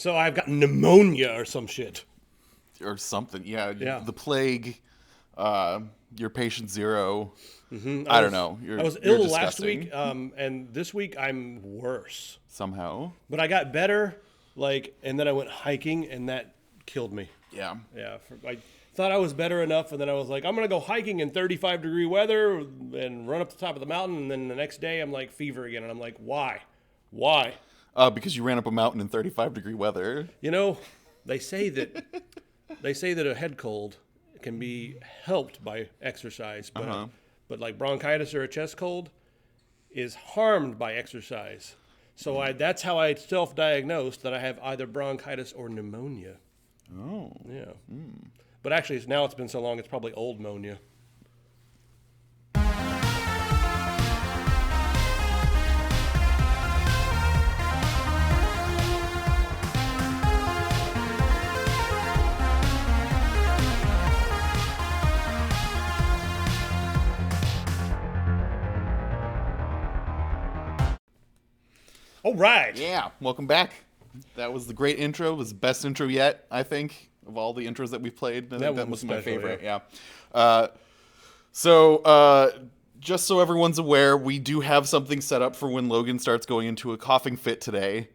So I've got pneumonia or some shit. Or something. Yeah. Yeah. The plague, your patient zero. Mm-hmm. I don't know. I was you're ill last disgusting. week, and this week I'm worse. Somehow. But I got better, and then I went hiking, and that killed me. Yeah. Yeah, I thought I was better enough, and then I was like, I'm going to go hiking in 35-degree weather and run up the top of the mountain, and then the next day I'm like fever again, and I'm like, why? Why? Because you ran up a mountain in 35-degree weather. You know, they say that a head cold can be helped by exercise, but like bronchitis or a chest cold is harmed by exercise. So that's how I self-diagnosed that I have either bronchitis or pneumonia. Oh. Yeah. But actually, now it's been so long, it's probably old pneumonia. All right. Yeah. Welcome back. That was the great intro. It was the best intro yet, I think, of all the intros that we've played. That was was my special, favorite. Yeah. So, just so everyone's aware, we do have something set up for when Logan starts going into a coughing fit today.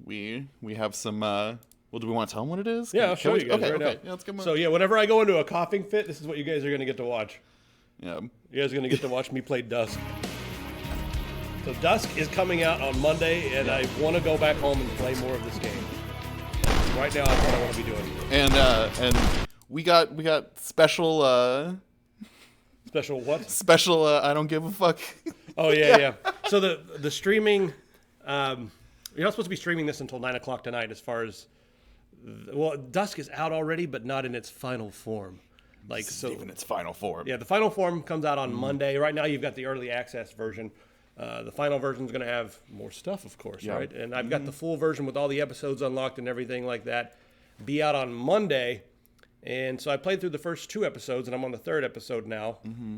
We have some. Well, do we want to tell him what it is? Yeah, I'll show you guys right now. Yeah, let's come on. So yeah, whenever I go into a coughing fit, this is what you guys are going to get to watch. Yeah. You guys are going to get to watch me play Dusk. So Dusk is coming out on Monday, and I want to go back home and play more of this game. Right now, that's what I want to be doing. And we got special. Special what? Special. I don't give a fuck. Oh yeah. So the streaming, you're not supposed to be streaming this until 9 o'clock tonight. As far as Dusk is out already, but not in its final form. Even its final form. Yeah, the final form comes out on Monday. Right now, you've got the early access version. The final version is going to have more stuff, of course, right? And I've got the full version with all the episodes unlocked and everything like that. Be out on Monday. And so I played through the first 2 episodes, and I'm on the 3rd episode now. Mm-hmm.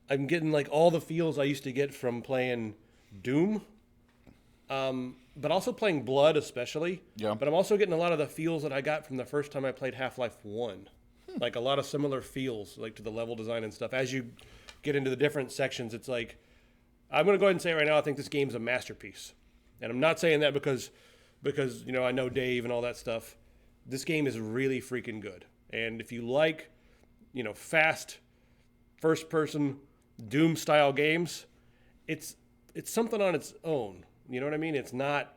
I'm getting all the feels I used to get from playing Doom, but also playing Blood especially. Yeah. But I'm also getting a lot of the feels that I got from the first time I played Half-Life 1. Like a lot of similar feels, to the level design and stuff. As you get into the different sections, it's like, I'm going to go ahead and say right now, I think this game's a masterpiece. And I'm not saying that because I know Dave and all that stuff. This game is really freaking good. And if you like, fast, first-person, Doom-style games, it's something on its own. You know what I mean? It's not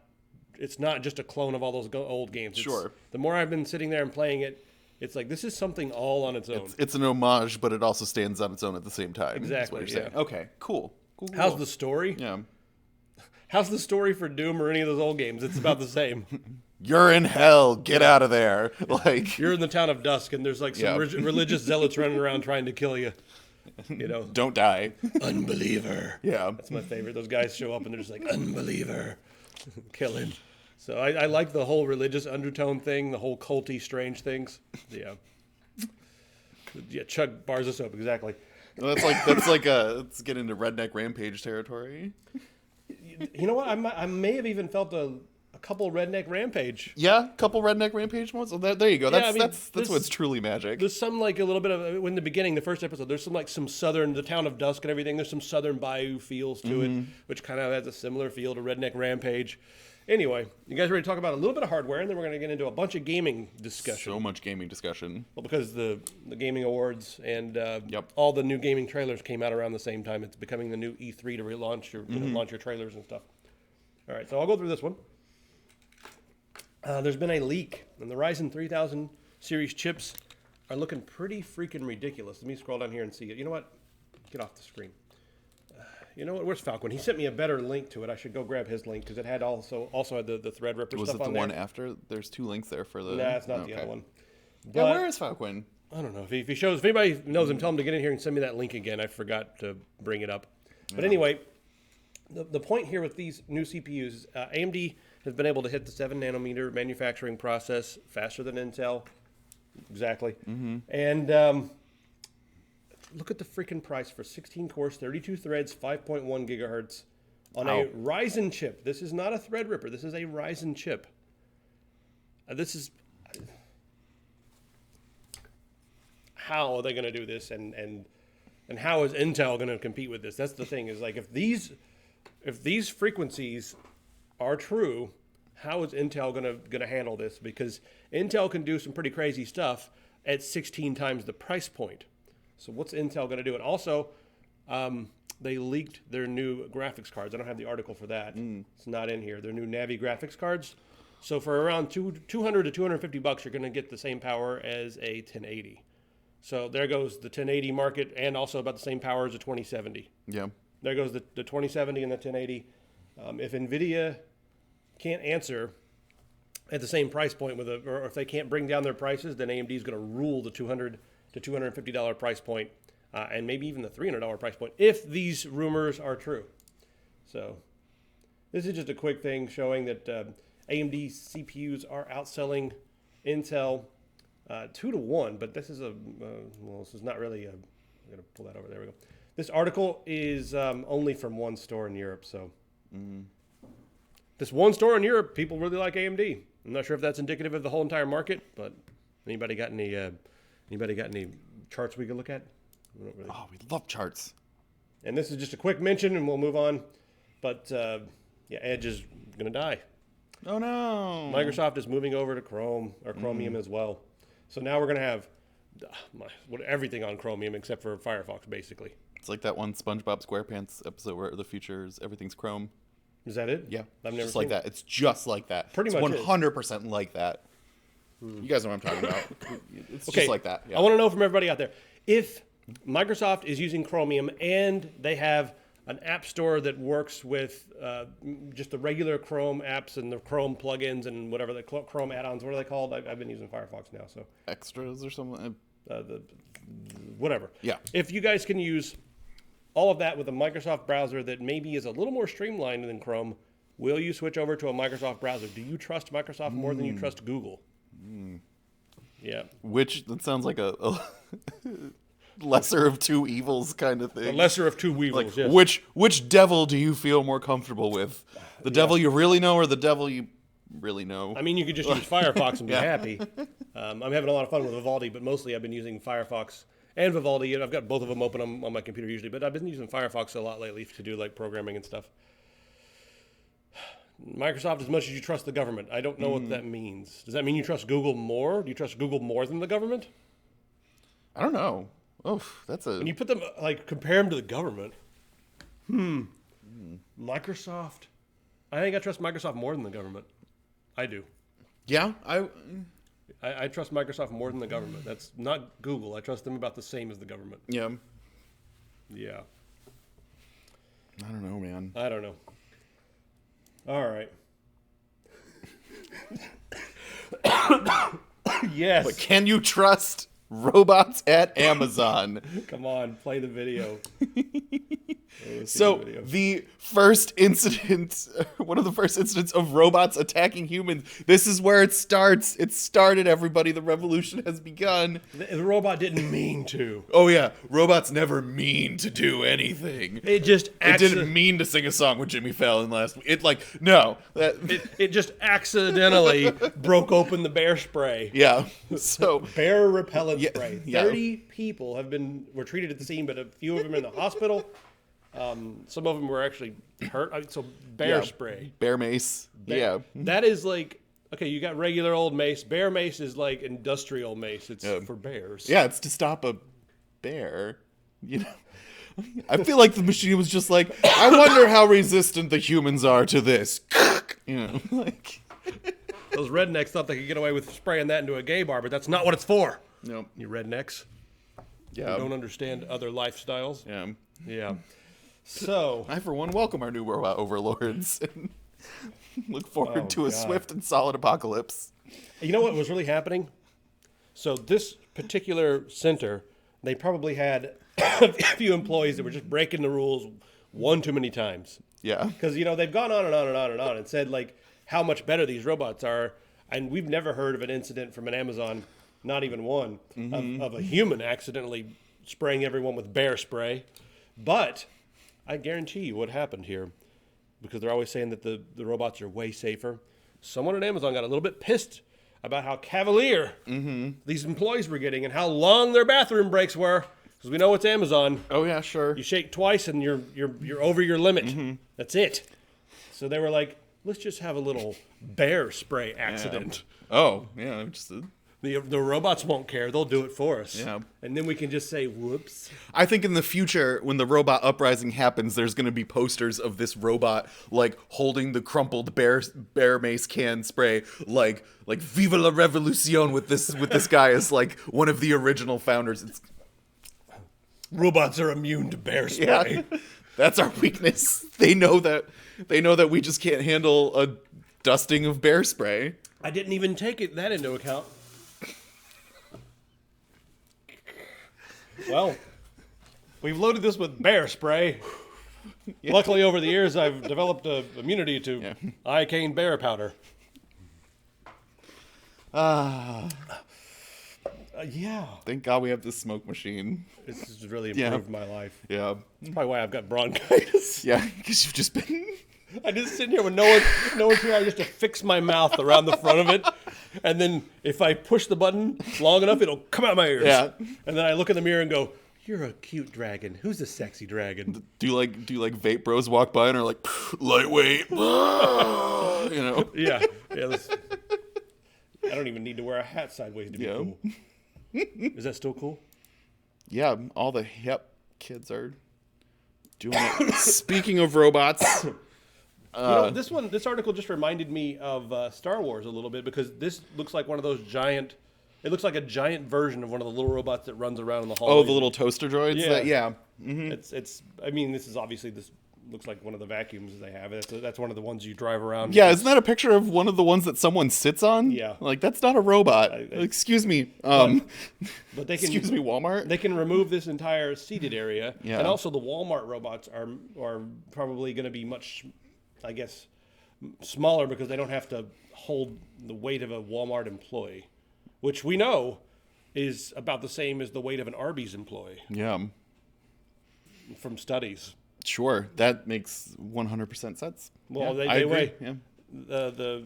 just a clone of all those old games. Sure. The more I've been sitting there and playing it, it's like this is something all on its own. It's an homage, but it also stands on its own at the same time. Exactly. That's what you're saying. Okay. Cool. How's the story? Yeah. How's the story for Doom or any of those old games? It's about the same. You're in hell. Get out of there. You're in the town of Dusk, and there's some religious zealots running around trying to kill you. Don't die. Unbeliever. Yeah. That's my favorite. Those guys show up and they're just like, unbeliever. Kill him. So I like the whole religious undertone thing, the whole culty strange things. Yeah. Yeah, Chuck bars us up, exactly. Well, let's get into redneck rampage territory. You know what? I may have even felt a couple redneck rampage. Yeah, a couple redneck rampage ones. Well, there you go. That's that's what's truly magic. There's some a little bit of in the beginning, the first episode. There's some southern, the town of Dusk and everything. There's some southern bayou feels to it, which kind of has a similar feel to redneck rampage. Anyway, you guys ready to talk about a little bit of hardware, and then we're going to get into a bunch of gaming discussion. So much gaming discussion. Well, because the gaming awards and all the new gaming trailers came out around the same time. It's becoming the new E3 to relaunch your launch your trailers and stuff. All right, so I'll go through this one. There's been a leak, and the Ryzen 3000 series chips are looking pretty freaking ridiculous. Let me scroll down here and see it. You know what? Get off the screen. You know what? Where's Falcon? He sent me a better link to it. I should go grab his link because it had also had the Threadripper Was stuff it on the there. one after? There's 2 links there for the. Nah, it's not the other one. Yeah, where is Falcon? I don't know. If he shows, if anybody knows him, tell him to get in here and send me that link again. I forgot to bring it up. But anyway, the point here with these new CPUs is AMD has been able to hit the 7 nanometer manufacturing process faster than Intel. Exactly. Mm-hmm. And look at the freaking price for 16 cores, 32 threads, 5.1 gigahertz on a Ryzen chip. This is not a Threadripper. This is a Ryzen chip. this is how are they going to do this, and how is Intel going to compete with this? That's the thing. Is like if these frequencies are true, how is Intel going to handle this? Because Intel can do some pretty crazy stuff at 16 times the price point. So what's Intel going to do? And also, they leaked their new graphics cards. I don't have the article for that. It's not in here. Their new Navi graphics cards. So for around $200 to $250, you're going to get the same power as a 1080. So there goes the 1080 market, and also about the same power as a 2070. Yeah. There goes the 2070 and the 1080. If NVIDIA can't answer at the same price point or if they can't bring down their prices, then AMD is going to rule the $200 to $250 price point, and maybe even the $300 price point if these rumors are true. So this is just a quick thing showing that AMD CPUs are outselling Intel 2-1, but this is this is not really I'm going to pull that over. There we go. This article is only from one store in Europe, so this one store in Europe, people really like AMD. I'm not sure if that's indicative of the whole entire market, but anybody got any charts we could look at? We don't really. Oh, we love charts. And this is just a quick mention, and we'll move on. But Edge is going to die. Oh no! Microsoft is moving over to Chrome or Chromium as well. So now we're going to have everything on Chromium except for Firefox, basically. It's like that one SpongeBob SquarePants episode where the future is everything Chrome. Is that it? Yeah, I've never just seen like that. It's just like that. Pretty much 100% like that. You guys know what I'm talking about. It's Okay, just like that. Yeah. I want to know from everybody out there, if Microsoft is using Chromium and they have an app store that works with just the regular Chrome apps and the Chrome plugins and whatever the Chrome add-ons, what are they called? I've been using Firefox now, so Extras or something. whatever. Yeah. If you guys can use all of that with a Microsoft browser that maybe is a little more streamlined than Chrome, will you switch over to a Microsoft browser? Do you trust Microsoft more than you trust Google? Yeah. Which that sounds like a lesser of two evils kind of thing. The lesser of two evils, yes. Which devil do you feel more comfortable with? The devil you really know, or the devil you really know? I mean, you could just use Firefox and be happy. I'm having a lot of fun with Vivaldi, but mostly I've been using Firefox and Vivaldi. I've got both of them open on my computer usually, but I've been using Firefox a lot lately to do like programming and stuff. Microsoft, as much as you trust the government, I don't know what that means. Does that mean you trust Google more? Do you trust Google more than the government? I don't know. Oh, that's a. When you put them, like, compare them to the government, Microsoft, I think I trust Microsoft more than the government. I do. Yeah, I trust Microsoft more than the government. That's not Google. I trust them about the same as the government. Yeah. Yeah. I don't know, man. I don't know. All right. Yes. But can you trust robots at Amazon? Come on, play the video. So the first incident, one of the first incidents of robots attacking humans, this is where it starts. It started, everybody. The revolution has begun. The robot didn't mean to. Oh, yeah. Robots never mean to do anything. It just It didn't mean to sing a song with Jimmy Fallon last week. It just accidentally broke open the bear spray. Yeah. So Bear repellent spray. yeah. 30 people were treated at the scene, but a few of them are in the hospital. Some of them were actually hurt. So bear spray. Bear mace. Yeah. That is like, okay, you got regular old mace. Bear mace is like industrial mace. It's for bears. Yeah, it's to stop a bear. You know, I feel like the machine was just like, I wonder how resistant the humans are to this. You know, like those rednecks thought they could get away with spraying that into a gay bar, but that's not what it's for. Nope. You rednecks. Yeah. You don't understand other lifestyles. Yeah. Yeah. So I, for one, welcome our new robot overlords and look forward to a God. swift and solid apocalypse. You know what was really happening? So this particular center, they probably had a few employees that were just breaking the rules one too many times. Yeah. Because, you know, they've gone on and on and on and on and said, like, how much better these robots are. And we've never heard of an incident from an Amazon, not even one, of a human accidentally spraying everyone with bear spray. But I guarantee you what happened here, because they're always saying that the robots are way safer. Someone at Amazon got a little bit pissed about how cavalier these employees were getting and how long their bathroom breaks were. Because we know it's Amazon. Oh yeah, sure. You shake twice and you're over your limit. That's it. So they were like, let's just have a little bear spray accident. Yeah. Oh yeah, just. The robots won't care. They'll do it for us. Yeah. And then we can just say, whoops. I think in the future, when the robot uprising happens, there's going to be posters of this robot, like, holding the crumpled bear mace can spray, like Viva la Revolucion with this guy as, like, one of the original founders. Robots are immune to bear spray. Yeah, that's our weakness. They know that we just can't handle a dusting of bear spray. I didn't even take that into account. Well, we've loaded this with bear spray. Yeah. Luckily, over the years, I've developed an immunity to Icane bear powder. Yeah. Thank God we have this smoke machine. This has really improved my life. Yeah. That's probably why I've got bronchitis. Yeah, because you've just been... I just sit here when no one's here. I just affix my mouth around the front of it, and then if I push the button long enough, it'll come out my ears. Yeah. And then I look in the mirror and go, "You're a cute dragon. Who's a sexy dragon?" Do you like vape bros walk by and are like, lightweight, you know? Yeah. I don't even need to wear a hat sideways to be cool. Is that still cool? Yeah, all the hip kids are doing it. Speaking of robots. This article just reminded me of Star Wars a little bit because this looks like one of those giant. It looks like a giant version of one of the little robots that runs around in the hall. Oh, the little toaster droids. Yeah. Mm-hmm. It's. I mean, this looks like one of the vacuums they have. That's one of the ones you drive around. Yeah, isn't that a picture of one of the ones that someone sits on? Yeah, like that's not a robot. Excuse me. But they can. Excuse me, Walmart. They can remove this entire seated area, yeah. And also the Walmart robots are probably going to be much, I guess, smaller because they don't have to hold the weight of a Walmart employee, which we know is about the same as the weight of an Arby's employee. Yeah. From studies. Sure, that makes 100% sense. Well, yeah, they weigh. Yeah. The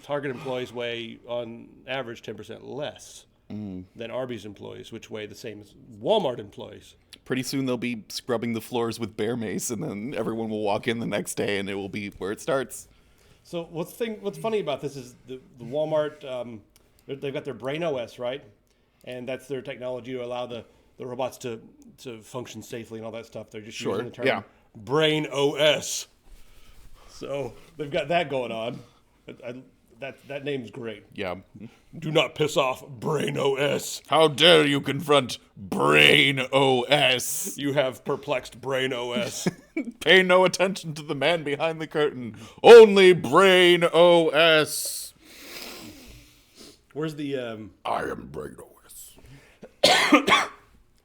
Target employees weigh on average 10% less than Arby's employees, which weigh the same as Walmart employees. Pretty soon they'll be scrubbing the floors with bear mace, and then everyone will walk in the next day, and it will be where it starts. So what's funny about this is the Walmart, they've got their Brain OS, right? And that's their technology to allow the robots to function safely and all that stuff. They're just using the term Brain OS. So they've got that going on. That name's great. Yeah. Do not piss off Brain OS. How dare you confront Brain OS? You have perplexed Brain OS. Pay no attention to the man behind the curtain. Only Brain OS. Where's the... I am Brain OS.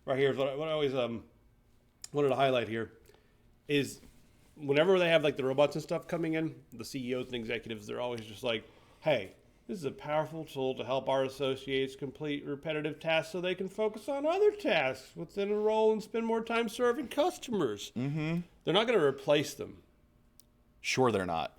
Right here is what I always wanted to highlight here is whenever they have like the robots and stuff coming in, the CEOs and executives, they're always just like, hey, this is a powerful tool to help our associates complete repetitive tasks so they can focus on other tasks within a role and spend more time serving customers. Mm-hmm. They're not going to replace them. Sure they're not.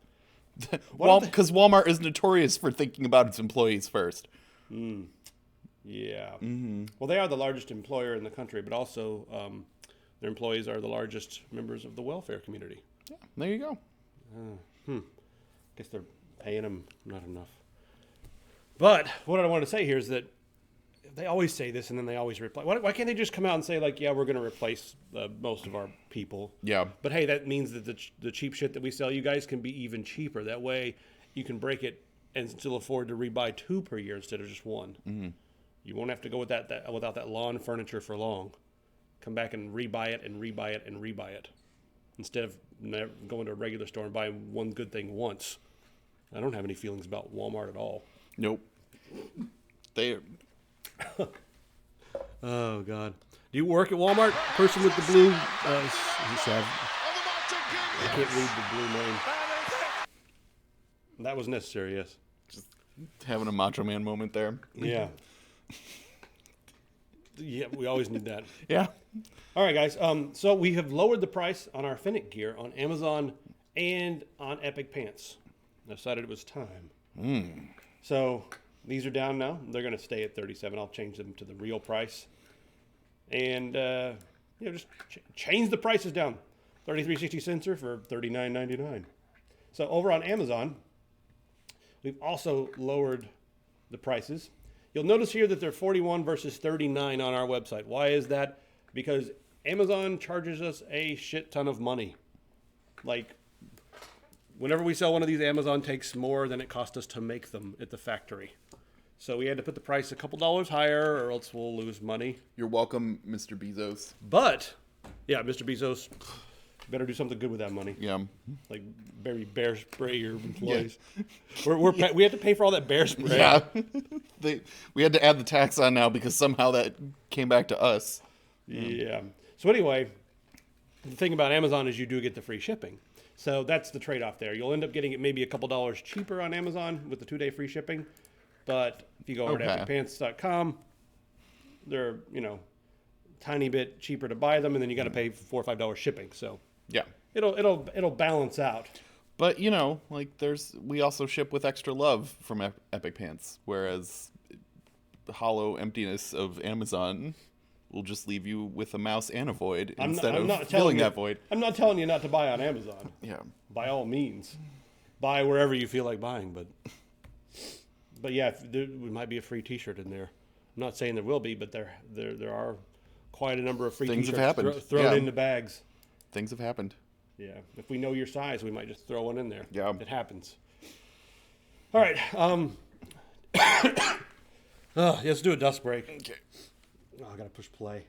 Well, because Walmart is notorious for thinking about its employees first. Yeah. Mm-hmm. Well, they are the largest employer in the country, but also their employees are the largest members of the welfare community. Yeah, there you go. Guess they're paying them not enough. But what I wanted to say here is that they always say this and then they always reply. Why can't they just come out and say, like, yeah, we're going to replace most of our people? Yeah. But, hey, that means that the cheap shit that we sell you guys can be even cheaper. That way you can break it and still afford to rebuy 2 per year instead of just 1. Mm-hmm. You won't have to go with without that lawn furniture for long. Come back and rebuy it and rebuy it and rebuy it. Instead of going to a regular store and buying one good thing once. I don't have any feelings about Walmart at all. Nope. They're... Oh, God. Do you work at Walmart? Person with the blue... I can't read the blue name. That was necessary, yes. Just having a Macho Man moment there. Yeah. Yeah, we always need that. Yeah. All right, guys. So we have lowered the price on our Fennec gear on Amazon and on Epic Pants. I decided it was time. So These are down now. They're going to stay at 37. I'll change them to the real price. And, just change the prices down. 3360 sensor for $39.99. So over on Amazon, we've also lowered the prices. You'll notice here that they're 41 versus 39 on our website. Why is that? Because Amazon charges us a shit ton of money. Like, whenever we sell one of these, Amazon takes more than it cost us to make them at the factory. So we had to put the price a couple dollars higher or else we'll lose money. You're welcome, Mr. Bezos. But, yeah, Mr. Bezos better do something good with that money. Yeah. Like, very bear spray your employees. Yeah. We have to pay for all that bear spray. Yeah. We had to add the tax on now because somehow that came back to us. Yeah. So anyway, the thing about Amazon is you do get the free shipping. So that's the trade-off there. You'll end up getting it maybe a couple dollars cheaper on Amazon with the 2-day free shipping. But if you go over to epicpants.com, they're, tiny bit cheaper to buy them, and then you got to pay $4 or $5 shipping. So yeah, it'll balance out. But we also ship with extra love from Epic Pants, whereas the hollow emptiness of Amazon will just leave you with a mouse and a void instead of filling that void. I'm not telling you not to buy on Amazon. Yeah, by all means, buy wherever you feel like buying. But yeah, there might be a free T-shirt in there. I'm not saying there will be, but there are quite a number of free Things T-shirts have happened. thrown into bags. Things have happened. Yeah, if we know your size, we might just throw one in there. Yeah, it happens. All right, let's do a dust break. Okay. Oh, I gotta push play.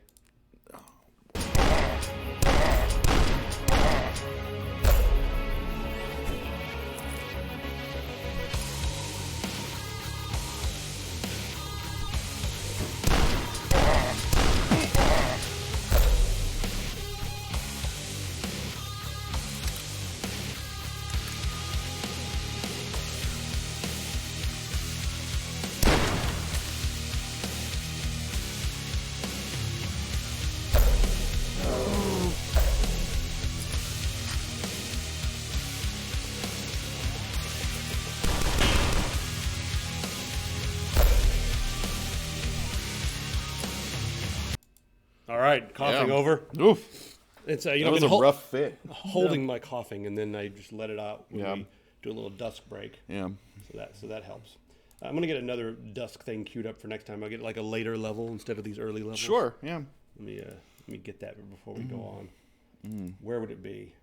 All right, coughing over. Oof. It's that was a rough fit. Holding my coughing, and then I just let it out when we do a little dusk break. Yeah. So that helps. I'm gonna get another dusk thing queued up for next time. I'll get like a later level instead of these early levels. Sure. Yeah. Let me get that before we go on. Where would it be?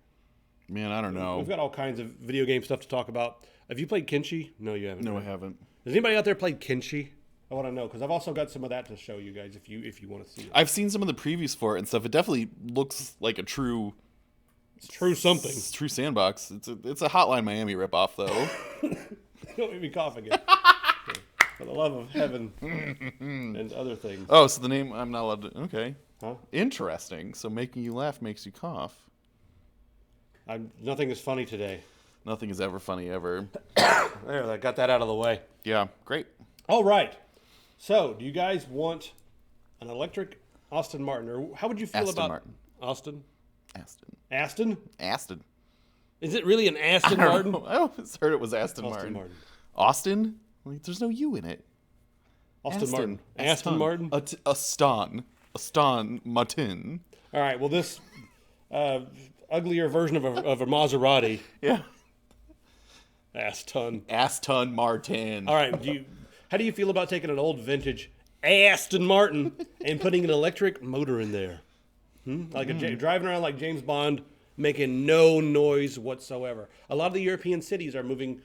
Man, I don't know. We've got all kinds of video game stuff to talk about. Have you played Kenshi? No, you haven't. No, right? I haven't. Has anybody out there played Kenshi? I want to know because I've also got some of that to show you guys if you want to see it. I've seen some of the previews for it and stuff. It definitely looks like a true. It's true something. It's true sandbox. It's a Hotline Miami ripoff though. Don't make me cough again. For the love of heaven and other things. Oh, so the name I'm not allowed to. Okay. Huh? Interesting. So making you laugh makes you cough. Nothing is funny today. Nothing is ever funny ever. There, I got that out of the way. Yeah, great. All right. So, do you guys want an electric Aston Martin, or how would you feel Aston about Martin. Austin? Aston. Aston? Is it really an Aston Martin? I always heard it was Aston Martin. Austin? Like, there's no U in it. Aston Martin. Aston Martin? Aston Martin. All right. Well, this uglier version of a Maserati. Yeah. Aston Martin. All right. How do you feel about taking an old vintage Aston Martin and putting an electric motor in there? Like driving around like James Bond, making no noise whatsoever. A lot of the European cities are moving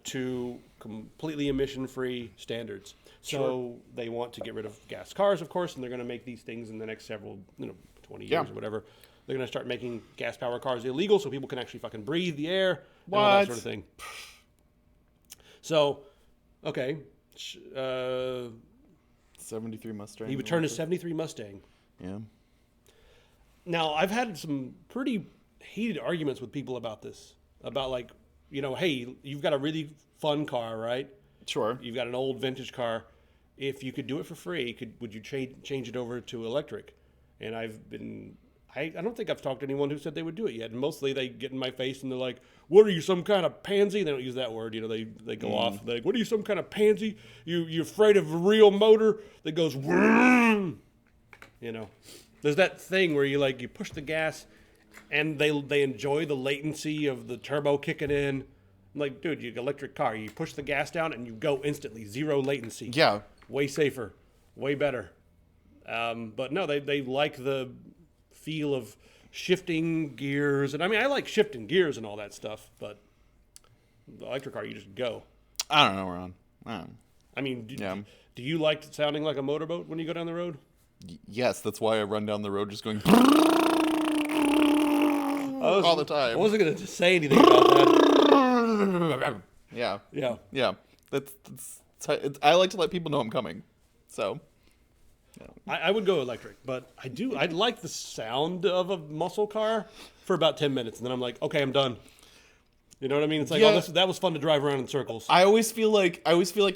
to completely emission-free standards. So they want to get rid of gas cars, of course, and they're going to make these things in the next 20 years or whatever. They're going to start making gas-powered cars illegal so people can actually fucking breathe the air and all that sort of thing. So, okay. 73 Mustang. He would turn his 73 Mustang. Yeah. Now, I've had some pretty heated arguments with people about this. About like, hey, you've got a really fun car, right? Sure. You've got an old vintage car. If you could do it for free, would you change it over to electric? And I don't think I've talked to anyone who said they would do it yet. And mostly they get in my face and they're like, "What are you, some kind of pansy?" They don't use that word. They go off. They're like, "What are you, some kind of pansy? You're afraid of a real motor that goes vroom?" There's that thing where you push the gas and they enjoy the latency of the turbo kicking in. I'm like, dude, you electric car, you push the gas down and you go instantly, 0 latency. Yeah. Way safer, way better. But no, they like the feel of shifting gears, and I mean, I like shifting gears and all that stuff, but the electric car, you just go. I don't know, Ron. I mean, do you like sounding like a motorboat when you go down the road? Yes, that's why I run down the road just going all the time. I wasn't going to say anything about that. Yeah. Yeah. I like to let people know I'm coming, so. I would go electric, but I like the sound of a muscle car for about 10 minutes, and then I'm like, okay, I'm done. You know what I mean? It's like, that was fun to drive around in circles. I always feel like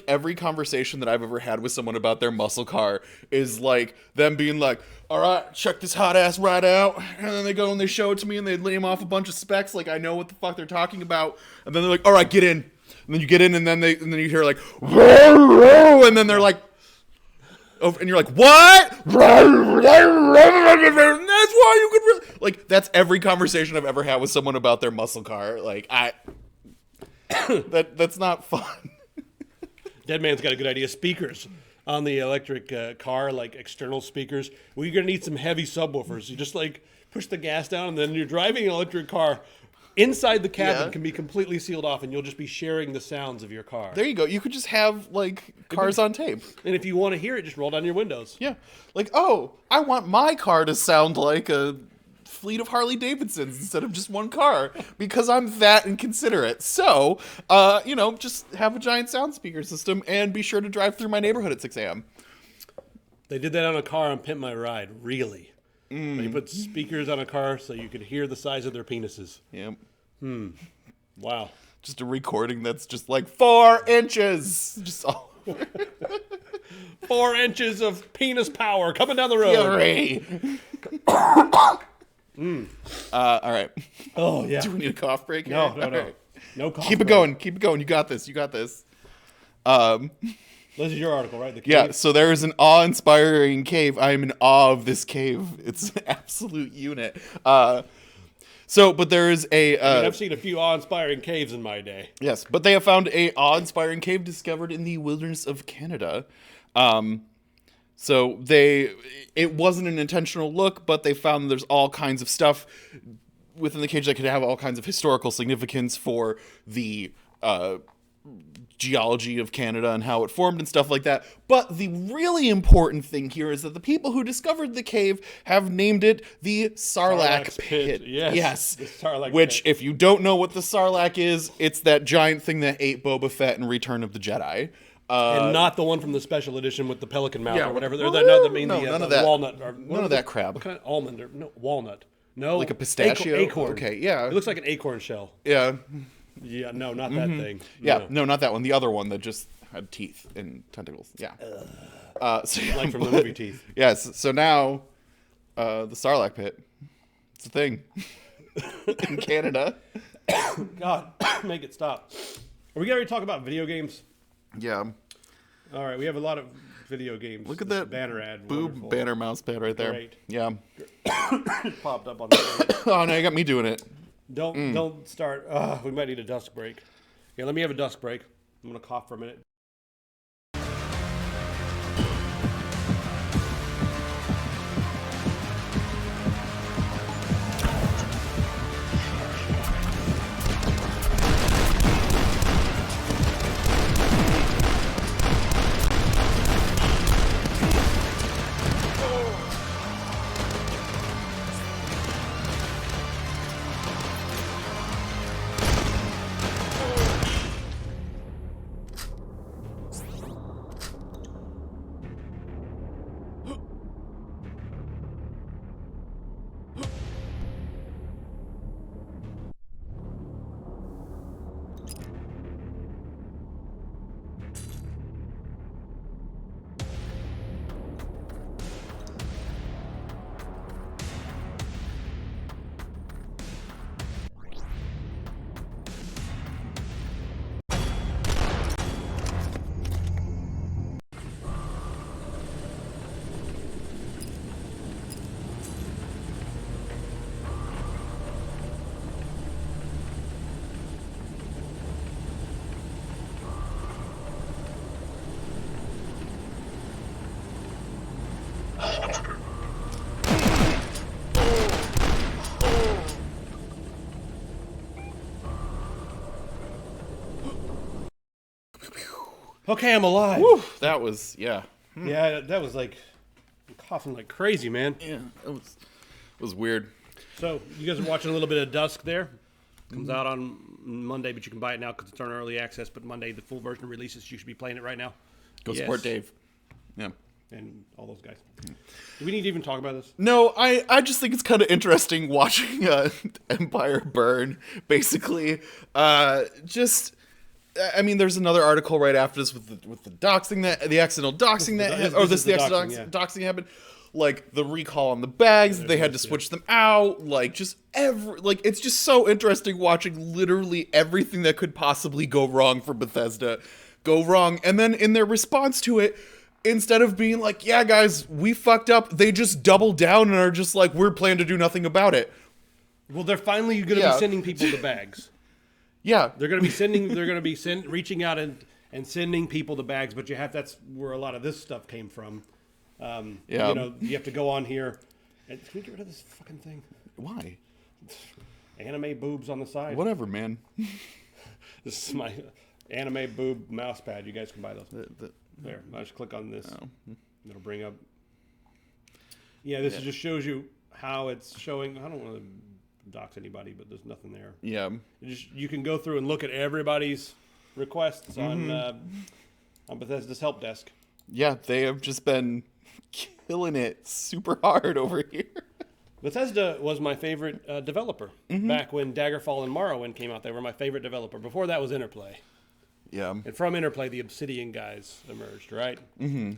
every conversation that I've ever had with someone about their muscle car is like them being like, all right, check this hot ass ride out. And then they go and they show it to me and they name off a bunch of specs like I know what the fuck they're talking about. And then they're like, all right, get in. And then you get in and then you hear like, and then they're like, and you're like, what? And that's why you could really... Like, that's every conversation I've ever had with someone about their muscle car. Like, that's not fun. Dead Man's got a good idea. Speakers on the electric car, like external speakers. Well, you're going to need some heavy subwoofers. You just, push the gas down, and then you're driving an electric car. Inside the cabin can be completely sealed off, and you'll just be sharing the sounds of your car. There you go. You could just have, cars on tape. And if you want to hear it, just roll down your windows. Yeah. I want my car to sound like a fleet of Harley Davidsons instead of just one car, because I'm that inconsiderate. So, just have a giant sound speaker system and be sure to drive through my neighborhood at 6 a.m. They did that on a car on Pimp My Ride, really. They put speakers on a car so you could hear the size of their penises. Yep. Wow. Just a recording that's just 4 inches. Just all over. 4 inches of penis power coming down the road. All right. Oh, yeah. Do we need a cough break? No. Right. No cough Keep it going. You got this. This is your article, right? The cave? Yeah, so there is an awe-inspiring cave. I am in awe of this cave. It's an absolute unit. But there is a... I've seen a few awe-inspiring caves in my day. Yes, but they have found a awe-inspiring cave discovered in the wilderness of Canada. So it wasn't an intentional look, but they found there's all kinds of stuff within the cage that could have all kinds of historical significance for the... geology of Canada and how it formed and stuff like that. But the really important thing here is that the people who discovered the cave have named it the Sarlacc Pit. Yes. The Sarlacc Which, Pit. if you don't know what the Sarlacc is, it's that giant thing that ate Boba Fett in Return of the Jedi. And not the one from the special edition with the pelican mouth or whatever. None of that. Walnut. None of that crap. What kind of almond? Walnut. No. Like a pistachio? Acorn. Okay, yeah. It looks like an acorn shell. Yeah. Yeah, no, not that thing. Yeah, no, not that one. The other one that just had teeth and tentacles. Yeah. Like from the movie Teeth. Yes. So now, the Sarlacc Pit. It's a thing in Canada. God, make it stop. Are we going to talk about video games? Yeah. All right, we have a lot of video games. Look at that banner ad. Boob Wonderful. banner mouse pad right there. Great. Yeah. It popped up on the Oh, no, you got me doing it. Don't start. We might need a dusk break. Yeah, let me have a dusk break. I'm going to cough for a minute. Okay, I'm alive. Whew, that was yeah. Yeah, that was like coughing like crazy, man. Yeah, it was weird. So you guys are watching a little bit of Dusk there. Comes out on Monday, but you can buy it now because it's on early access. But Monday, the full version releases. You should be playing it right now. Go support Dave. Yeah. And all those guys. Do we need to even talk about this? No, I just think it's kind of interesting watching Empire burn, basically. I mean, there's another article right after this with the doxing the accidental doxing doxing happened. Like the recall on the bags, they had to switch them out. Like it's just so interesting watching literally everything that could possibly go wrong for Bethesda go wrong, and then in their response to it, instead of being like, yeah, guys, we fucked up, they just double down and are just like, we're planning to do nothing about it. Well, they're finally going to be sending people the bags. Yeah. They're going to be reaching out and sending people the bags, but that's where a lot of this stuff came from. You have to go on here. And can we get rid of this fucking thing? Why? Anime boobs on the side. Whatever, man. This is my anime boob mouse pad. You guys can buy those. There, I just click on this. Oh. It'll bring up. Yeah, this just shows you how it's showing. I don't want to dox anybody, but there's nothing there. Yeah. You can go through and look at everybody's requests on Bethesda's help desk. Yeah, they have just been killing it super hard over here. Bethesda was my favorite developer back when Daggerfall and Morrowind came out. They were my favorite developer. Before that was Interplay. Yeah. And from Interplay, the Obsidian guys emerged, right? Mm-hmm.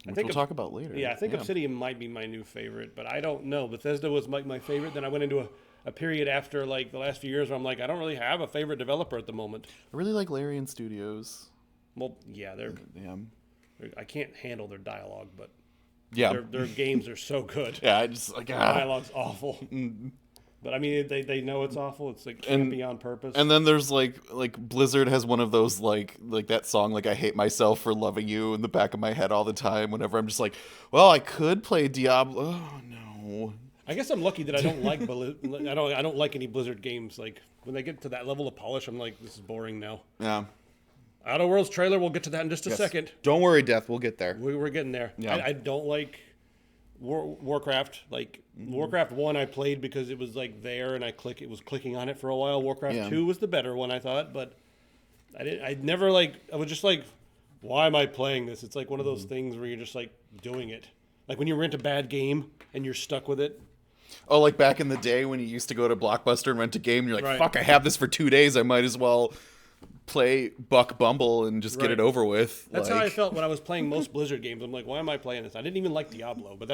Which we'll talk about later. Yeah, I think Obsidian might be my new favorite, but I don't know. Bethesda was my favorite. Then I went into a period after like the last few years where I'm like, I don't really have a favorite developer at the moment. I really like Larian Studios. Well, yeah, I can't handle their dialogue, but their games are so good. Yeah, I just like dialogue's awful. But I mean, they know it's awful. It's like campy on purpose. And then there's like Blizzard has one of those like that song like I hate myself for loving you in the back of my head all the time. Whenever I'm just like, well, I could play Diablo. Oh no. I guess I'm lucky that I don't like I don't like any Blizzard games. Like when they get to that level of polish, I'm like, this is boring now. Yeah. Outer Worlds trailer. We'll get to that in just a second. Don't worry, Death. We'll get there. We're getting there. Yeah. I don't like Warcraft. Like Warcraft 1 I played because it was like there and it was clicking on it for a while. Warcraft 2 was the better one, I thought, but I was just like, why am I playing this? It's like one of those things where you're just like doing it. Like when you rent a bad game and you're stuck with it. Oh, like back in the day when you used to go to Blockbuster and rent a game and you're like, right. Fuck, I have this for 2 days. I might as well play Buck Bumble and just get it over with. That's how I felt when I was playing most Blizzard games. I'm like, why am I playing this? I didn't even like Diablo, but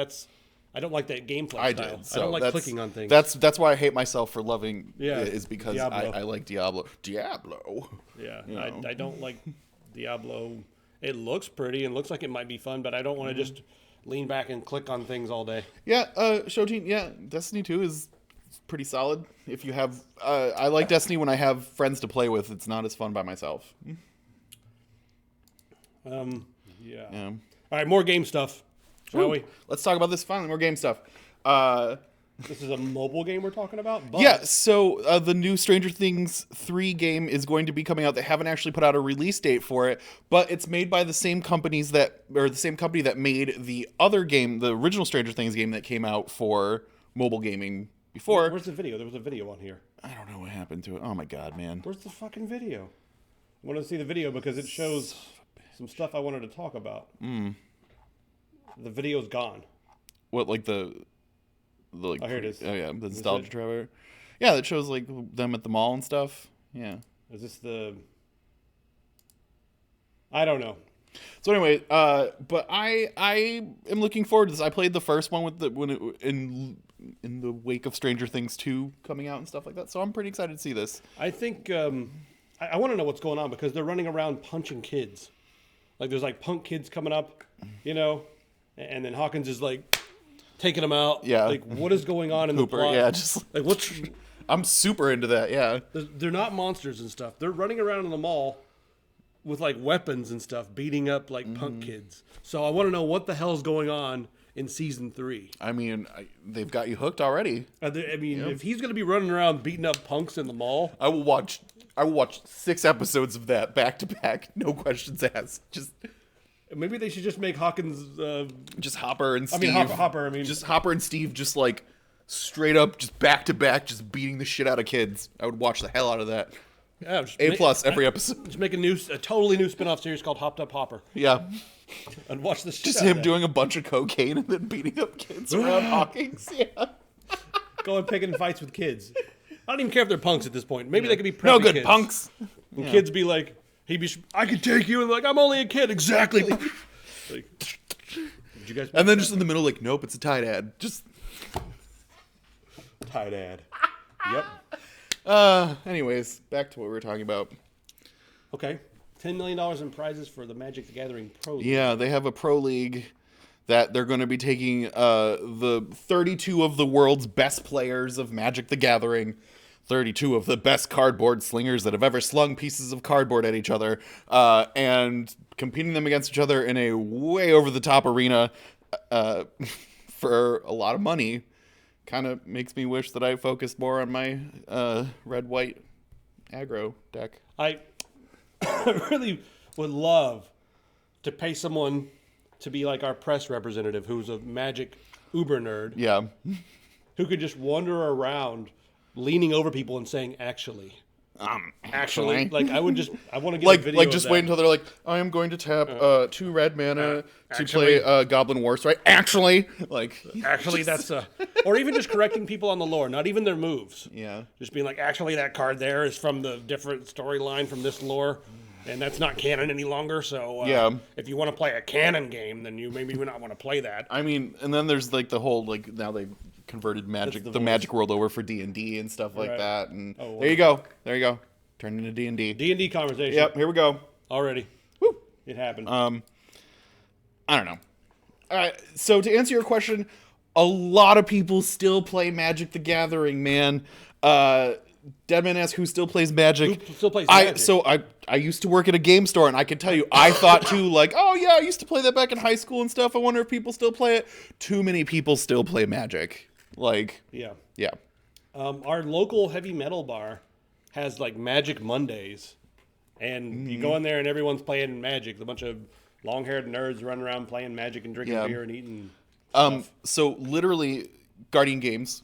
I don't like that gameplay I style. did. So I don't like clicking on things. That's why I hate myself for loving is because Diablo. I like Diablo. Yeah, you know. I don't like Diablo. It looks pretty and looks like it might be fun, but I don't want to just lean back and click on things all day. Yeah, Shotin, Destiny 2 is pretty solid. If you have, I like Destiny when I have friends to play with. It's not as fun by myself. Yeah. All right, more game stuff, shall we? Let's talk about this finally. More game stuff. This is a mobile game we're talking about? But... Yeah, so the new Stranger Things 3 game is going to be coming out. They haven't actually put out a release date for it, but it's made by the same company that made the other game, the original Stranger Things game that came out for mobile gaming before. Where's the video? There was a video on here. I don't know what happened to it. Oh my god, man. Where's the fucking video? I wanted to see the video because it shows some stuff I wanted to talk about. The video's gone. What, like the oh, here it is. Oh yeah, the nostalgia trailer. Yeah, that shows like them at the mall and stuff. Yeah. Is this the? I don't know. So anyway, but I am looking forward to this. I played the first one in the wake of Stranger Things 2 coming out and stuff like that. So I'm pretty excited to see this. I think I want to know what's going on because they're running around punching kids. Like there's like punk kids coming up, and then Hawkins is like taking them out. Yeah. Like what is going on in Hooper, the plot? yeah, just like what's. I'm super into that. Yeah. They're not monsters and stuff. They're running around in the mall with like weapons and stuff, beating up like punk kids. So I want to know what the hell's going on in season 3. I mean, they've got you hooked already. If he's going to be running around beating up punks in the mall, I will watch I will watch 6 episodes of that back to back, no questions asked. Just maybe they should just make Hawkins. just Hopper and Steve. Hopper. I mean, just Hopper and Steve, just like straight up, just back to back, just beating the shit out of kids. I would watch the hell out of that. Yeah, A+ every episode. Just make a totally new spin-off series called Hopped Up Hopper. Yeah. And watch this shit Just out of him that. doing a bunch of cocaine and then beating up kids around Hawkings. Yeah. Going picking fights with kids. I don't even care if they're punks at this point. Maybe they could be preppy No good kids. punks. And kids be like, I could take you, and like, I'm only a kid. Exactly. Like, did you guys? And then just in the middle, like, nope, it's a Tide ad. Just. Tide ad. Yep. Anyways, back to what we were talking about. Okay. $10 million in prizes for the Magic the Gathering Pro League. Yeah, they have a pro league that they're going to be taking the 32 of the world's best players of Magic the Gathering, 32 of the best cardboard slingers that have ever slung pieces of cardboard at each other, and competing them against each other in a way over-the-top arena for a lot of money. Kind of makes me wish that I focused more on my red-white aggro deck. I really would love to pay someone to be like our press representative who's a Magic uber nerd Yeah. who could just wander around leaning over people and saying, actually. Actually, like I want to get a video like of just that. wait until they're like, I am going to tap 2 red mana to actually- play Goblin Wars, right? Actually, like Actually, that's or even just correcting people on the lore, not even their moves. yeah, Just being like, actually, that card there is from the different storyline from this lore, and that's not canon any longer. So, Yeah. if you want to play a canon game, then you maybe not want to play that. I mean, and then there's like the whole like now they've converted Magic the the voice. Magic world over for D&D and stuff like Right. that, and Oh, there you go, turn into D&D. D&D conversation. Yep, here we go. Already. Woo. It happened. I don't know. All right, so to answer your question, a lot of people still play Magic the Gathering, man. Deadman asks who still plays Magic. Who still plays Magic? I used to work at a game store, and I can tell you, I thought too, like, oh yeah, I used to play that back in high school and stuff. I wonder if people still play it. Too many people still play Magic. Like, yeah. yeah. Our local heavy metal bar has like Magic Mondays, and you go in there and everyone's playing Magic. A bunch of long-haired nerds running around playing Magic and drinking Yeah. beer and eating stuff. So literally, Guardian Games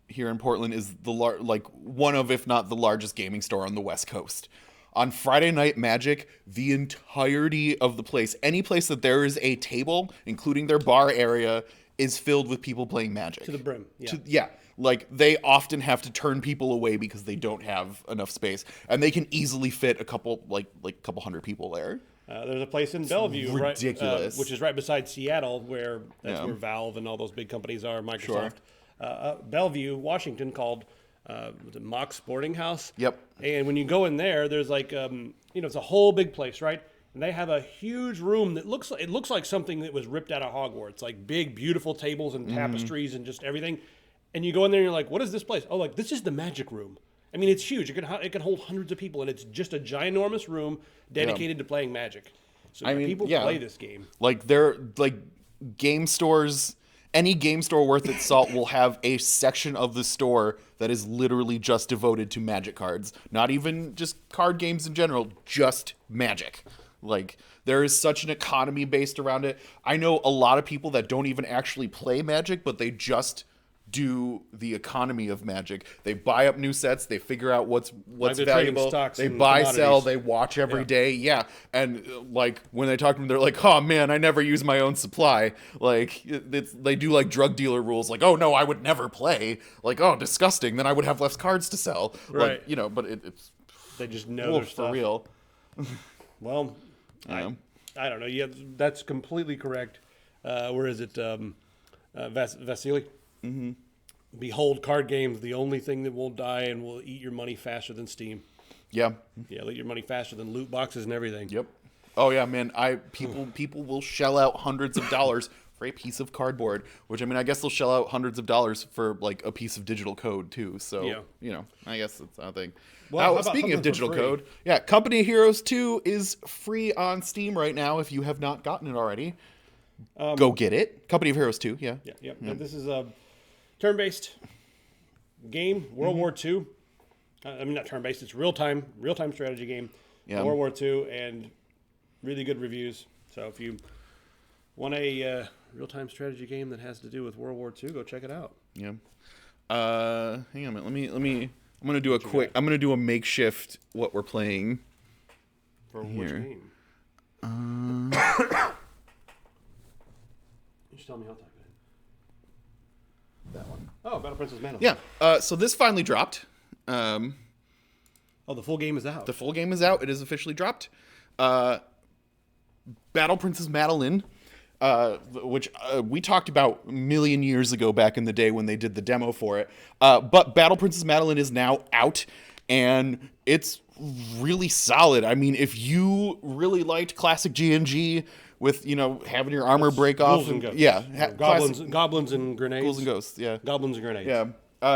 here in Portland is the one of, if not the largest gaming store on the West Coast. On Friday Night Magic, the entirety of the place, any place that there is a table, including their bar area, is filled with people playing Magic. To the brim. Yeah. Yeah. Like, they often have to turn people away because they don't have enough space. And they can easily fit a couple hundred people there. There's a place in Bellevue, ridiculous. right, which is right beside Seattle, where that's where Valve and all those big companies are, Microsoft. Bellevue, Washington, called was it Mock Sporting House. Yep. And when you go in there, there's like it's a whole big place, right? And they have a huge room that looks like something that was ripped out of Hogwarts, like big, beautiful tables and tapestries and just everything. And you go in there and you're like, what is this place? Oh, like this is the Magic Room. I mean, it's huge. It can hold hundreds of people, and it's just a ginormous room dedicated to playing Magic. So people play this game. Like, they're like game stores. Any game store worth its salt will have a section of the store that is literally just devoted to Magic cards. Not even just card games in general, just Magic. Like, there is such an economy based around it. I know a lot of people that don't even actually play Magic, but they just do the economy of Magic. They buy up new sets, they figure out what's they're trading valuable, stocks they and buy, commodities. sell, they watch every day. Yeah. And like, when they talk to them, they're like, oh man, I never use my own supply. Like, they do like drug dealer rules, like, oh no, I would never play. Like, oh, disgusting, then I would have less cards to sell. Right. Like, but it's They just know their for stuff. real. Well, I don't know. Yeah, that's completely correct. Where is it? Vasily? Mm-hmm. Behold, card games, the only thing that won't die and will eat your money faster than Steam. Yeah. Yeah, it'll eat your money faster than loot boxes and everything. Yep. Oh yeah, man. People will shell out hundreds of dollars for a piece of cardboard, which, I mean, I guess they'll shell out hundreds of dollars for like a piece of digital code too. So, I guess that's a thing. Well, how about speaking of something for digital free? code, yeah, Company of Heroes 2 is free on Steam right now if you have not gotten it already. Go get it. Company of Heroes 2, yeah. Yeah. And this is a turn-based game, World War II. I mean, not turn-based. It's real-time strategy game. Yeah. World War II, and really good reviews. So if you want a real-time strategy game that has to do with World War II, go check it out. Yeah. Hang on a minute. Let me. I'm gonna do a quick. I'm gonna do a makeshift what we're playing. For here. which game? You just tell me how to type it in. That one. Oh, Battle Princess Mantle. Yeah. So this finally dropped. Oh, the full game is out. The full game is out. It is officially dropped. Battle Princess Madeline, which we talked about a million years ago back in the day when they did the demo for it. But Battle Princess Madeline is now out, and it's really solid. I mean, if you really liked classic G&G with, having your armor break off. Ghouls and ghosts. Yeah. Goblins and grenades. Ghouls and ghosts, yeah. Goblins and grenades. Yeah.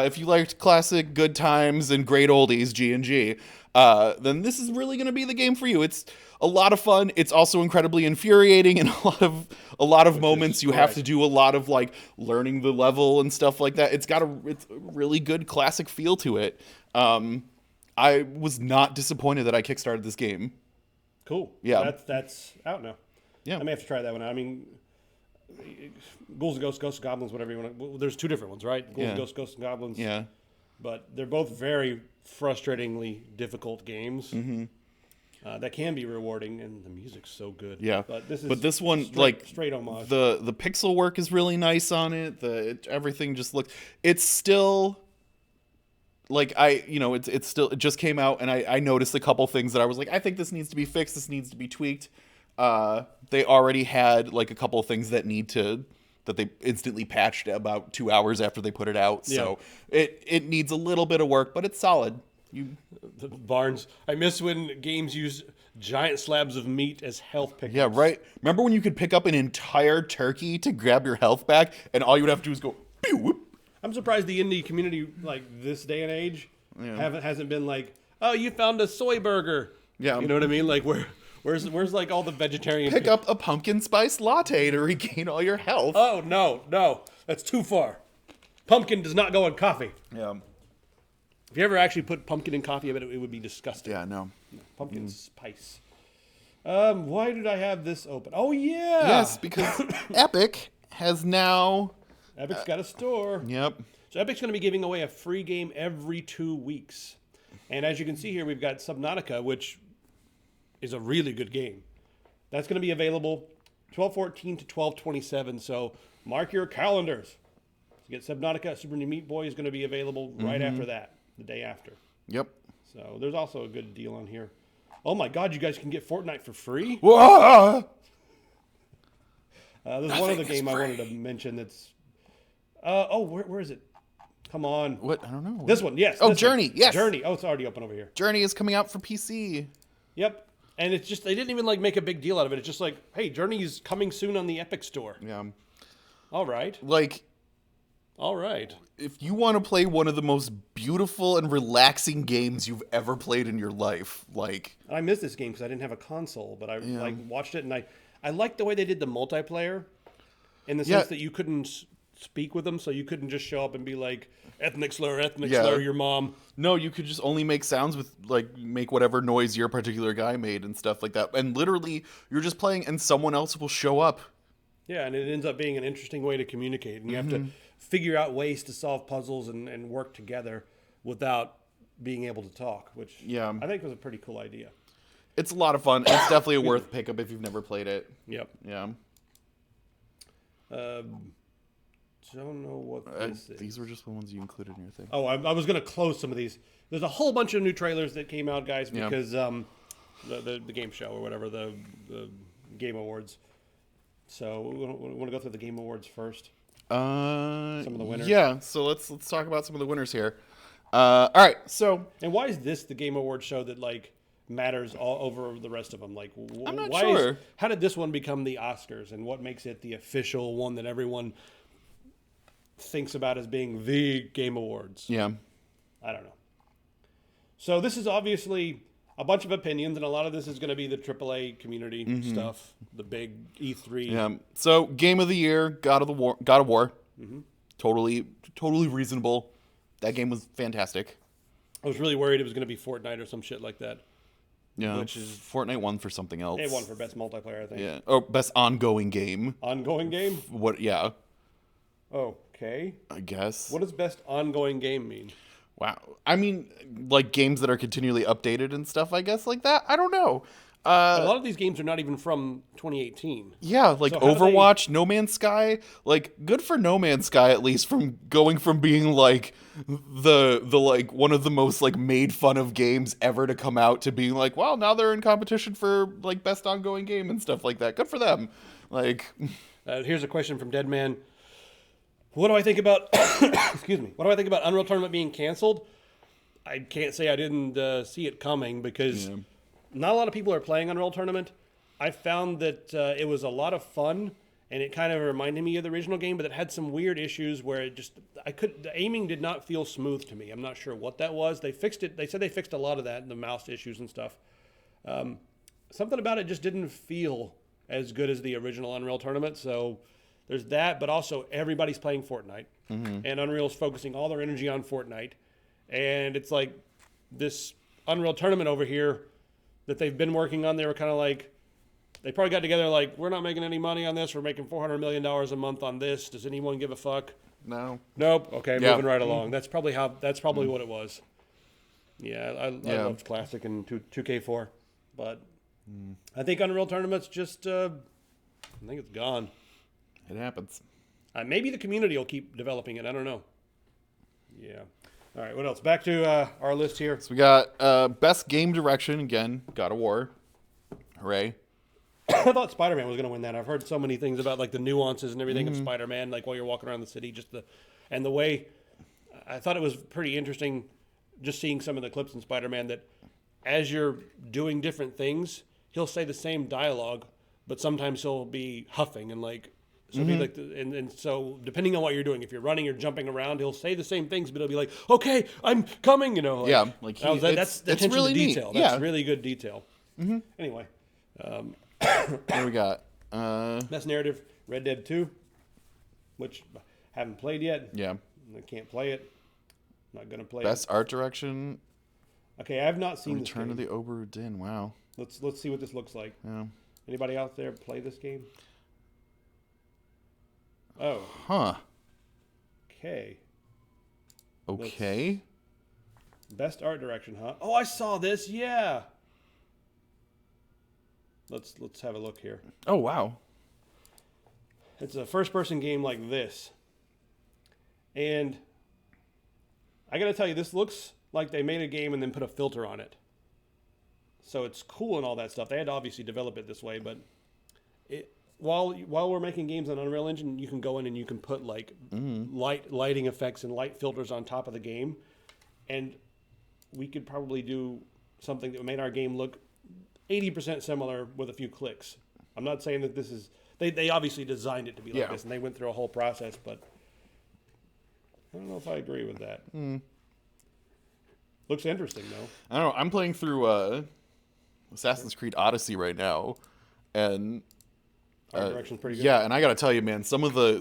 If you liked classic good times and great oldies G&G, then this is really going to be the game for you. It's a lot of fun. It's also incredibly infuriating, and a lot of moments you have to do a lot of like learning the level and stuff like that. It's a really good classic feel to it. I was not disappointed that I kickstarted this game. Cool. Yeah. That's out now. Yeah. I may have to try that one out. I mean, Ghouls and Ghosts, Goblins, whatever you want to... Well, there's two different ones, right? Ghouls and Ghosts, and Goblins. Yeah. But they're both very frustratingly difficult games that can be rewarding, and the music's so good. Yeah. But this one, straight homage. The pixel work is really nice on it. Everything just looks... It's still... it just came out, and I noticed a couple things that I was like, I think this needs to be fixed. This needs to be tweaked. They already had like a couple of things that they instantly patched about 2 hours after they put it out. So it needs a little bit of work, but it's solid. The Barnes. I miss when games use giant slabs of meat as health pickups. Yeah, right. Remember when you could pick up an entire turkey to grab your health back, and all you would have to do is go, pew, whoop. I'm surprised the indie community, like this day and age, hasn't been like, oh, you found a soy burger. Yeah. You know what I mean? Like, where's like all the vegetarian... Pick up a pumpkin spice latte to regain all your health. Oh, no. That's too far. Pumpkin does not go in coffee. Yeah. If you ever actually put pumpkin in coffee, I bet it would be disgusting. Yeah, no. Pumpkin spice. Why did I have this open? Oh, yeah. Yes, because Epic has now... Epic's got a store. Yep. So Epic's going to be giving away a free game every 2 weeks. And as you can see here, we've got Subnautica, which is a really good game. That's going to be available 12/14 to 12/27. So mark your calendars. To get Subnautica, Super Meat Boy is going to be available right after that, the day after. Yep. So there's also a good deal on here. Oh my God, you guys can get Fortnite for free? Whoa! There's one other game I wanted to mention that's... where is it? Come on. What? I don't know. This one, yes. Oh, Journey, yes. Journey. Oh, it's already open over here. Journey is coming out for PC. Yep. And it's just, they didn't even like make a big deal out of it. It's just like, hey, Journey is coming soon on the Epic Store. Yeah. All right. All right. If If you want to play one of the most beautiful and relaxing games you've ever played in your life, I missed this game because I didn't have a console, but I watched it, and I liked the way they did the multiplayer in the sense that you couldn't speak with them, so you couldn't just show up and be like, ethnic slur, your mom. No, you could just only make sounds with, make whatever noise your particular guy made and stuff like that. And literally, you're just playing and someone else will show up. Yeah, and it ends up being an interesting way to communicate. And you have to figure out ways to solve puzzles and work together without being able to talk, which I think was a pretty cool idea. It's a lot of fun. It's definitely a worth pickup if you've never played it. Yep. Yeah. Don't know what this is. These were just the ones you included in your thing. Oh, I was going to close some of these. There's a whole bunch of new trailers that came out, guys, because the game show or whatever, the Game Awards. So we want to go through the Game Awards first. Some of the winners. Yeah. So let's talk about some of the winners here. All right. So, and why is this the Game Awards show that matters all over the rest of them? I'm not sure. How did this one become the Oscars, and what makes it the official one that everyone thinks about as being the Game Awards? Yeah. I don't know. So this is obviously a bunch of opinions, and a lot of this is going to be the AAA community stuff, the big E3. Yeah. So Game of the Year, God of War. Totally reasonable. That game was fantastic. I was really worried it was going to be Fortnite or some shit like that. Yeah, Which is Fortnite won for something else. It won for best multiplayer, I think. Yeah. Oh, best ongoing game. Ongoing game? What? Yeah. Okay. I guess. What does best ongoing game mean? Wow. I mean, like games that are continually updated and stuff. I guess like that. I don't know. A lot of these games are not even from 2018. Yeah, like So how do Overwatch, No Man's Sky. Like, good for No Man's Sky at least from going from being like the like one of the most like made fun of games ever to come out to being like, well, now they're in competition for like best ongoing game and stuff like that. Good for them. Like, here's a question from Deadman. What do I think about? Excuse me. What do I think about Unreal Tournament being canceled? I can't say I didn't see it coming because not a lot of people are playing Unreal Tournament. I found that it was a lot of fun, and it kind of reminded me of the original game, but it had some weird issues where the aiming did not feel smooth to me. I'm not sure what that was. They fixed it. They said they fixed a lot of that, the mouse issues and stuff. Something about it just didn't feel as good as the original Unreal Tournament. So there's that, but also everybody's playing Fortnite, and Unreal's focusing all their energy on Fortnite, and it's like this Unreal Tournament over here that they've been working on. They were kind of like, they probably got together like, we're not making any money on this. We're making $400 million a month on this. Does anyone give a fuck? no. Nope. Okay, Yeah. moving right along. That's probably what it was. Yeah, I loved Classic and 2K4, but I think Unreal Tournament's just, I think it's gone. It happens. Maybe the community will keep developing it. I don't know. Yeah. All right, what else? Back to our list here. So we got best game direction again. God of War. Hooray. I thought Spider-Man was going to win that. I've heard so many things about like the nuances and everything of Spider-Man, like while you're walking around the city, and the way I thought it was pretty interesting just seeing some of the clips in Spider-Man that as you're doing different things, he'll say the same dialogue, but sometimes he'll be huffing and like, so be like, and so depending on what you're doing, if you're running or jumping around, he'll say the same things, but he'll be like, "Okay, I'm coming," you know. Like, Yeah, like that's the attention really to neat. detail. That's Yeah. really good detail. Anyway, What do we got? best narrative, Red Dead 2, which I haven't played yet. Yeah. I can't play it. Not gonna play Best art direction. it. Okay, I have not seen this Return game. of the Obra Dinn. Wow. Let's see what this looks like. Yeah. Anybody out there play this game? Oh, Huh. okay. Okay. Best art direction, huh? Oh, I saw this. Yeah. Let's have a look here. Oh wow. It's a first-person game like this, and I gotta tell you, this looks like they made a game and then put a filter on it. So it's cool and all that stuff. They had to obviously develop it this way, but while we're making games on Unreal Engine, you can go in and you can put like lighting effects and light filters on top of the game, and we could probably do something that made our game look 80% similar with a few clicks. I'm not saying that this is they obviously designed it to be like this, and they went through a whole process, but I don't know if I agree with that. Looks interesting though. I don't know. I'm playing through Assassin's Creed Odyssey right now, and Art direction's pretty good. yeah, and I gotta tell you, man, some of the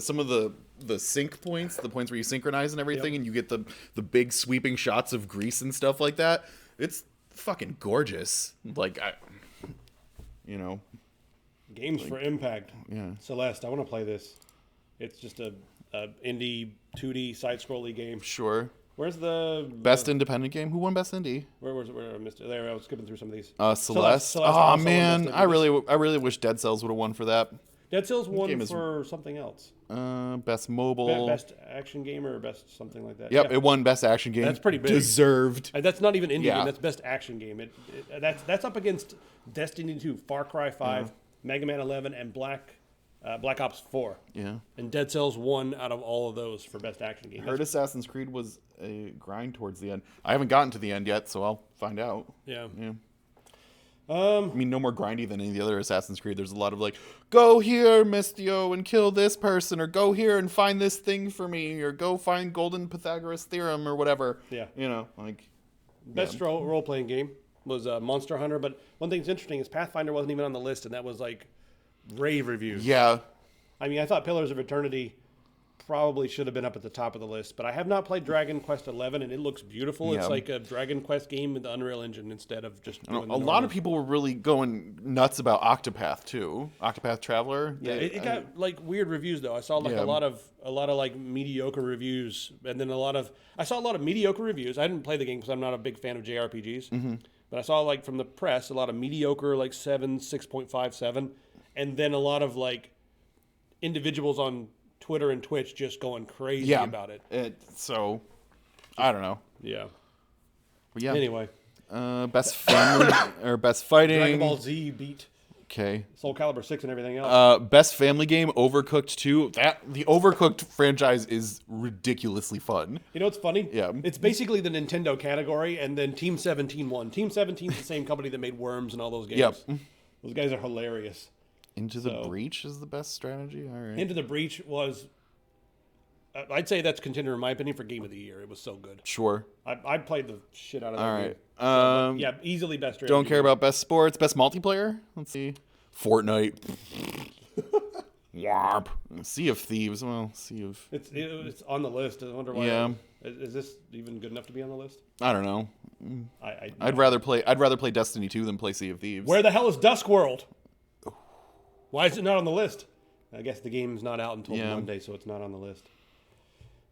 sync points, the points where you synchronize and everything, and you get the big sweeping shots of Greece and stuff like that. It's fucking gorgeous. Like Games for Impact. Yeah. Celeste, I want to play this. It's just a indie 2D side-scrolly game. Sure. Where's the Best independent game? Who won best indie? Where was it? Where I missed it? There, I was skipping through some of these. Celeste. Celeste Oh also man, won Best I Indie. really wish Dead Cells would have won for that. Dead Cells won game is- for something else. Best mobile. Best action game or best something like that. Yep, Yeah. it won best action game. That's pretty big. Deserved. That's not even indie Yeah. game. That's best action game. That's up against Destiny 2, Far Cry 5, Mega Man 11, and Black Ops 4. Yeah. And Dead Cells won out of all of those for best action game. Heard Assassin's Creed was a grind towards the end. I haven't gotten to the end yet, so I'll find out. Yeah. Yeah. I mean, no more grindy than any of the other Assassin's Creed. There's a lot of like, go here, Mistio, and kill this person, or go here and find this thing for me, or go find Golden Pythagoras Theorem, or whatever. Yeah. Like. Best role-playing game was Monster Hunter, but one thing that's interesting is Pathfinder wasn't even on the list, and that was like rave reviews. Yeah. I mean, I thought Pillars of Eternity probably should have been up at the top of the list. But I have not played Dragon Quest XI, and it looks beautiful. Yeah. It's like a Dragon Quest game with the Unreal Engine instead of just doing A lot of people were really going nuts about Octopath too. Octopath Traveler. Yeah, it got like weird reviews though. I saw like a lot of like mediocre reviews, and then I saw a lot of mediocre reviews. I didn't play the game because I'm not a big fan of JRPGs. But I saw like from the press a lot of mediocre like 6.5, 7, and then a lot of like individuals on Twitter and Twitch just going crazy about it. So I don't know. Yeah. But yeah. Anyway, best family or best fighting. Dragon Ball Z beat Okay. Soul Calibur 6 and everything else. Best family game, Overcooked 2. The Overcooked franchise is ridiculously fun. You know what's funny? Yeah. It's basically the Nintendo category, and then Team 17 won. Team 17 is the same company that made Worms and all those games. Yep. Those guys are hilarious. Into the Breach is the best strategy? All right. Into the Breach was... I'd say that's contender, in my opinion, for Game of the Year. It was so good. Sure. I played the shit out of that All game. right. So, yeah, easily best strategy. Don't care about best sports. Best multiplayer? Let's see. Fortnite. Warp. Sea of Thieves. Well, Sea of... It's on the list. I wonder why. Yeah. Is this even good enough to be on the list? I don't know. I'd rather play Destiny 2 than play Sea of Thieves. Where the hell is Duskworld? Why is it not on the list? I guess the game's not out until Monday, so it's not on the list.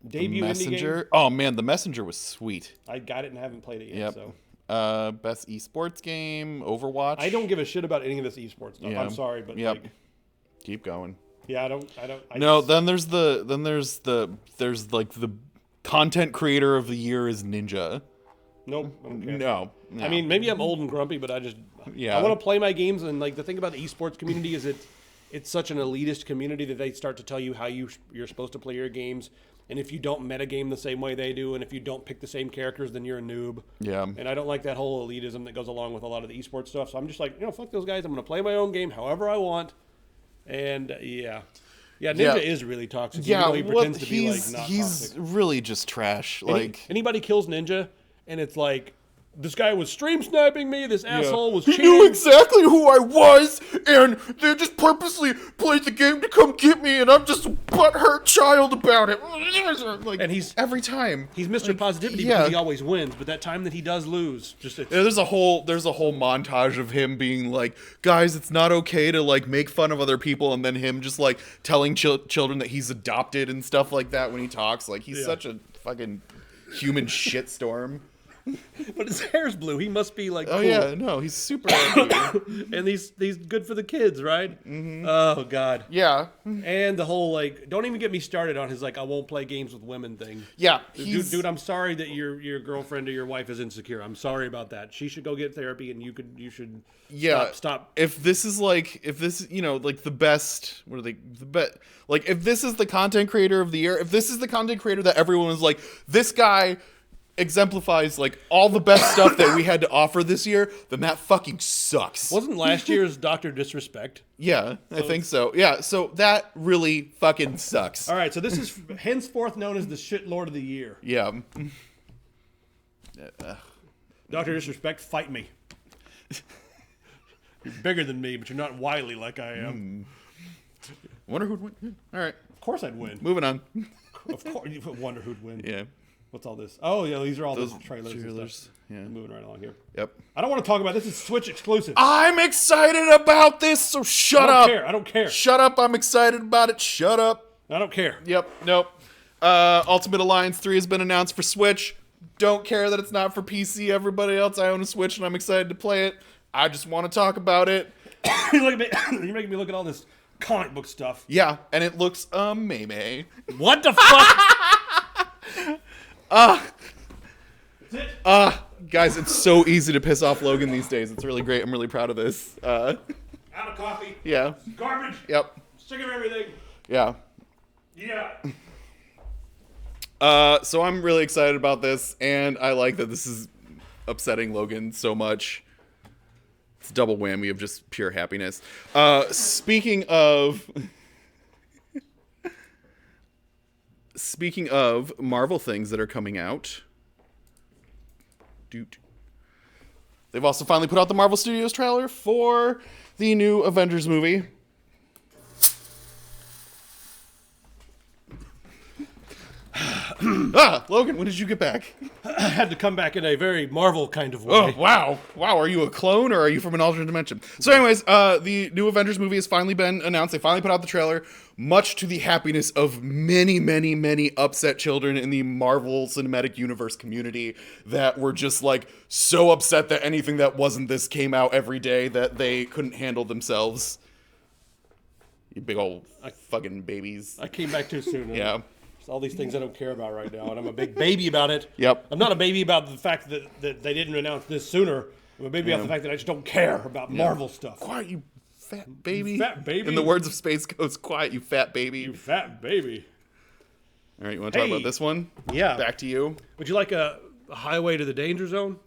Debut Messenger. indie game? Oh man, the Messenger was sweet. I got it and haven't played it yet. Yep. So Best esports game, Overwatch. I don't give a shit about any of this esports stuff. Yeah. I'm sorry, but Yep. Keep going. Yeah, I don't. Then there's like the content creator of the year is Ninja. Nope. I don't care. No. I mean, maybe I'm old and grumpy, but I want to play my games, and like the thing about the esports community is it's such an elitist community that they start to tell you how you're supposed to play your games, and if you don't metagame the same way they do, and if you don't pick the same characters, then you're a noob. Yeah. And I don't like that whole elitism that goes along with a lot of the esports stuff. So I'm just like, fuck those guys. I'm going to play my own game however I want. And Ninja is really toxic. Yeah, even though he pretends to be like not he's toxic. really just trash. Anybody kills Ninja, and it's like, this guy was stream sniping me. This asshole was He cheating. knew exactly who I was, and they just purposely played the game to come get me, and I'm just a butthurt child about it. Like, and he's every time he's Mr. Positivity because he always wins. But that time that he does lose, there's a whole montage of him being like, guys, it's not okay to like make fun of other people, and then him just like telling children that he's adopted and stuff like that when he talks. Like he's such a fucking human shitstorm. But his hair's blue. He must be like. Oh cool. yeah, no, he's super happy. And he's good for the kids, right? Mm-hmm. Oh god. Yeah. And the whole like, don't even get me started on his like, I won't play games with women thing. Yeah, dude, I'm sorry that your girlfriend or your wife is insecure. I'm sorry about that. She should go get therapy, and you should. Stop. If this is like the best, what are they? Like if this is the content creator of the year, if this is the content creator that everyone was like, this guy exemplifies like all the best stuff that we had to offer this year, then that fucking sucks. Wasn't last year's Dr. Disrespect? Yeah, I think so. Yeah, so that really fucking sucks. All right, so this is henceforth known as the shit lord of the year. Yeah. Dr. Disrespect, fight me. You're bigger than me, but you're not wily like I am. Wonder who'd win. All right. Of course I'd win. Moving on. Of course, you wonder who'd win. Yeah. What's all this? Oh, yeah, these are all those trailers. And stuff. Yeah. Moving right along here. Yep. I don't want to talk about this. It's Switch exclusive. I'm excited about this, so shut up. I don't care. Shut up. I'm excited about it. Shut up. I don't care. Yep. Nope. Ultimate Alliance 3 has been announced for Switch. Don't care that it's not for PC. Everybody else, I own a Switch and I'm excited to play it. I just want to talk about it. You're making me look at all this comic book stuff. Yeah, and it looks amazing. What the fuck? Guys, it's so easy to piss off Logan these days. It's really great. I'm really proud of this. Out of coffee. Yeah. Garbage. Yep. Sick of everything. Yeah. Yeah. So I'm really excited about this, and I like that this is upsetting Logan so much. It's a double whammy of just pure happiness. Speaking of Marvel things that are coming out, they've also finally put out the Marvel Studios trailer for the new Avengers movie. Logan, when did you get back? I had to come back in a very Marvel kind of way. Oh, wow. Wow, are you a clone or are you from an alternate dimension? So anyways, the new Avengers movie has finally been announced. They finally put out the trailer, much to the happiness of many, many, many upset children in the Marvel Cinematic Universe community that were just, like, so upset that anything that wasn't this came out every day that they couldn't handle themselves. You big old fucking babies. I came back too soon. Yeah. There's all these things I don't care about right now, and I'm a big baby about it. Yep. I'm not a baby about the fact that they didn't announce this sooner. I'm a baby about the fact that I just don't care about Marvel stuff. Quiet, you fat baby. You fat baby. In the words of Space Ghost, quiet, you fat baby. You fat baby. All right, you want to talk about this one? Yeah. Back to you. Would you like a highway to the danger zone?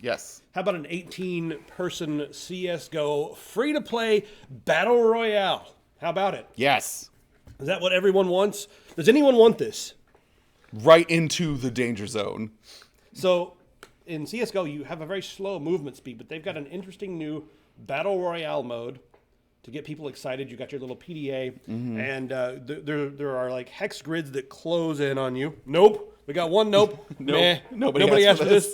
Yes. How about an 18-person CSGO free-to-play battle royale? How about it? Yes. Is that what everyone wants? Does anyone want this? Right into the danger zone. So, in CSGO, you have a very slow movement speed, but they've got an interesting new battle royale mode to get people excited. You got your little PDA, and there are like hex grids that close in on you. Nope. We got one nope. Nope. Meh. Nobody asked for this.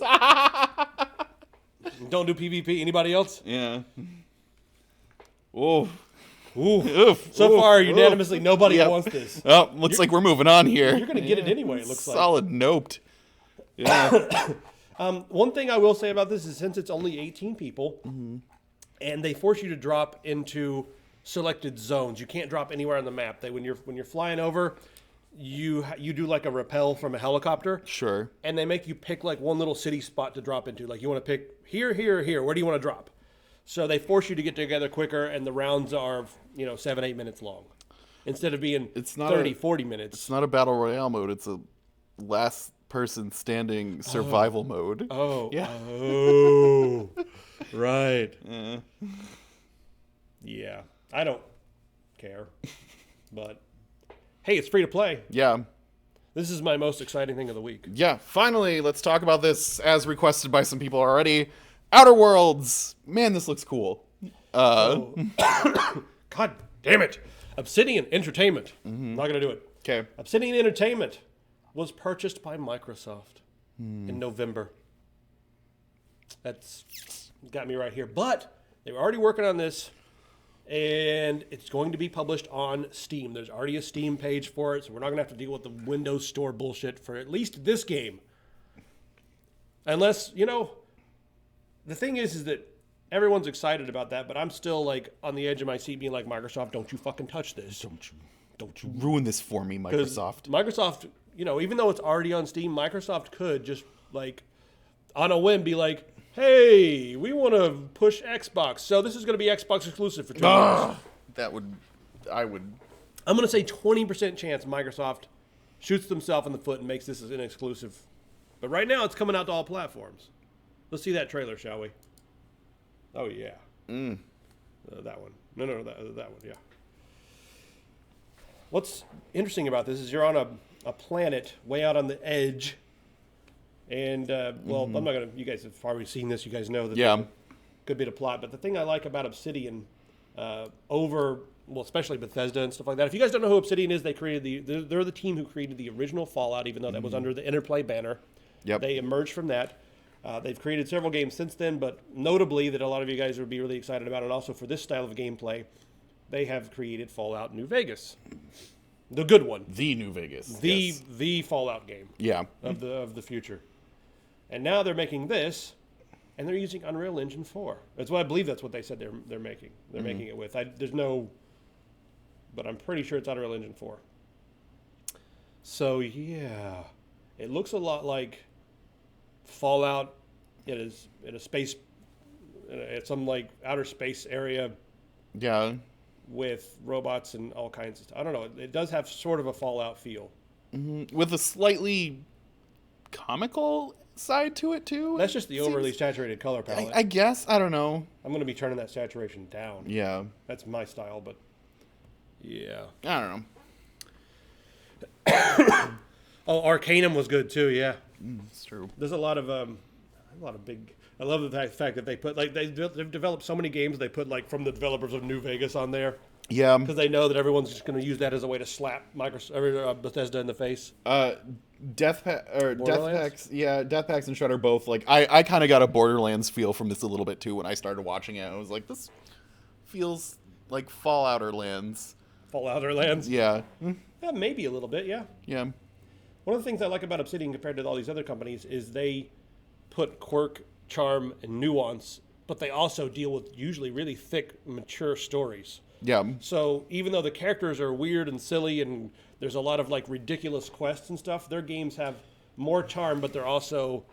Don't do PvP. Anybody else? Yeah. Oh. Oof. So far, unanimously, nobody wants this. Oh, looks like we're moving on here. You're going to get it anyway, it looks like. Solid noped. Yeah. One thing I will say about this is since it's only 18 people, and they force you to drop into selected zones. You can't drop anywhere on the map. When you're flying over, you do like a rappel from a helicopter. Sure. And they make you pick like one little city spot to drop into. Like you want to pick here, here, here. Where do you want to drop? So they force you to get together quicker, and the rounds are 7-8 minutes long, instead of being 40 minutes. It's not a battle royale mode. It's a last person standing survival mode. Oh. Yeah. Oh. Right. Yeah. I don't care. But hey, it's free to play. Yeah. This is my most exciting thing of the week. Yeah. Finally, let's talk about this as requested by some people already. Outer Worlds. Man, this looks cool. God damn it. Obsidian Entertainment. I'm not going to do it. Okay. Obsidian Entertainment was purchased by Microsoft in November. That's got me right here. But they were already working on this, and it's going to be published on Steam. There's already a Steam page for it, so we're not going to have to deal with the Windows Store bullshit for at least this game. Unless, the thing is that everyone's excited about that, but I'm still like on the edge of my seat being like, Microsoft, don't you fucking touch this. Don't you ruin this for me, Microsoft. Microsoft, even though it's already on Steam, Microsoft could just like on a whim be like, hey, we want to push Xbox. So this is going to be Xbox exclusive for 2 years. I'm going to say 20% chance Microsoft shoots themselves in the foot and makes this an exclusive. But right now it's coming out to all platforms. Let's see that trailer, shall we? Oh, yeah. That one. No, that one, yeah. What's interesting about this is you're on a planet way out on the edge. And, I'm not going to, you guys have already seen this. You guys know that there's a good bit of plot. But the thing I like about Obsidian especially Bethesda and stuff like that. If you guys don't know who Obsidian is, they're the team who created the original Fallout, even though that was under the Interplay banner. Yep. They emerged from that. They've created several games since then, but notably that a lot of you guys would be really excited about, and also for this style of gameplay, they have created Fallout New Vegas, the good one, the New Vegas, the Fallout game, of the future. And now they're making this, and they're using Unreal Engine 4. That's what I believe. That's what they said they're making. They're making it with. But I'm pretty sure it's Unreal Engine 4. So yeah, it looks a lot like Fallout. It is in a space, at some like outer space area. Yeah. With robots and all kinds of stuff. I don't know. It does have sort of a Fallout feel. With a slightly comical side to it too. That's just the overly saturated color palette. I guess. I don't know. I'm going to be turning that saturation down. Yeah. That's my style, but yeah. I don't know. Oh, Arcanum was good too. Yeah. That's true. There's a lot of big. I love the fact that they put they've developed so many games. They put like from the developers of New Vegas on there. Yeah. Because they know that everyone's just going to use that as a way to slap Bethesda in the face. Death Borderlands? Packs, yeah, Death Packs and Shredder both. Like, I kind of got a Borderlands feel from this a little bit too when I started watching it. I was like, this feels like Fallouter Lands. Fallouter Lands? Yeah. Yeah, maybe a little bit, yeah. Yeah. One of the things I like about Obsidian compared to all these other companies is they put quirk, charm, and nuance, but they also deal with usually really thick, mature stories. Yeah. So even though the characters are weird and silly and there's a lot of like ridiculous quests and stuff, their games have more charm, but they also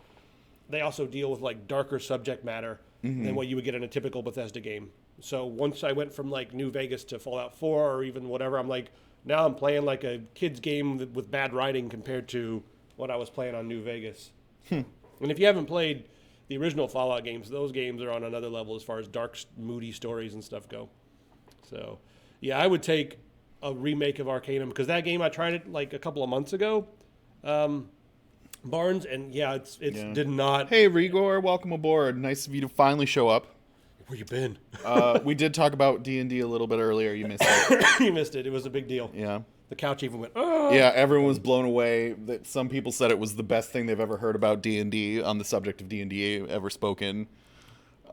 deal with like darker subject matter than what you would get in a typical Bethesda game. So once I went from like New Vegas to Fallout 4 or even whatever, I'm like, now I'm playing like a kid's game with bad writing compared to what I was playing on New Vegas. And if you haven't played the original Fallout games, those games are on another level as far as dark, moody stories and stuff go. So, yeah, I would take a remake of Arcanum because that game I tried it like a couple of months ago, Barnes, and yeah, it's did not. Hey, Rigor, welcome aboard. Nice of you to finally show up. Where you been? We did talk about D&D a little bit earlier. You missed it. You missed it. It was a big deal. Yeah. The couch even went. Oh. Yeah, everyone was blown away. That some people said it was the best thing they've ever heard about D&D on the subject of D&D ever spoken.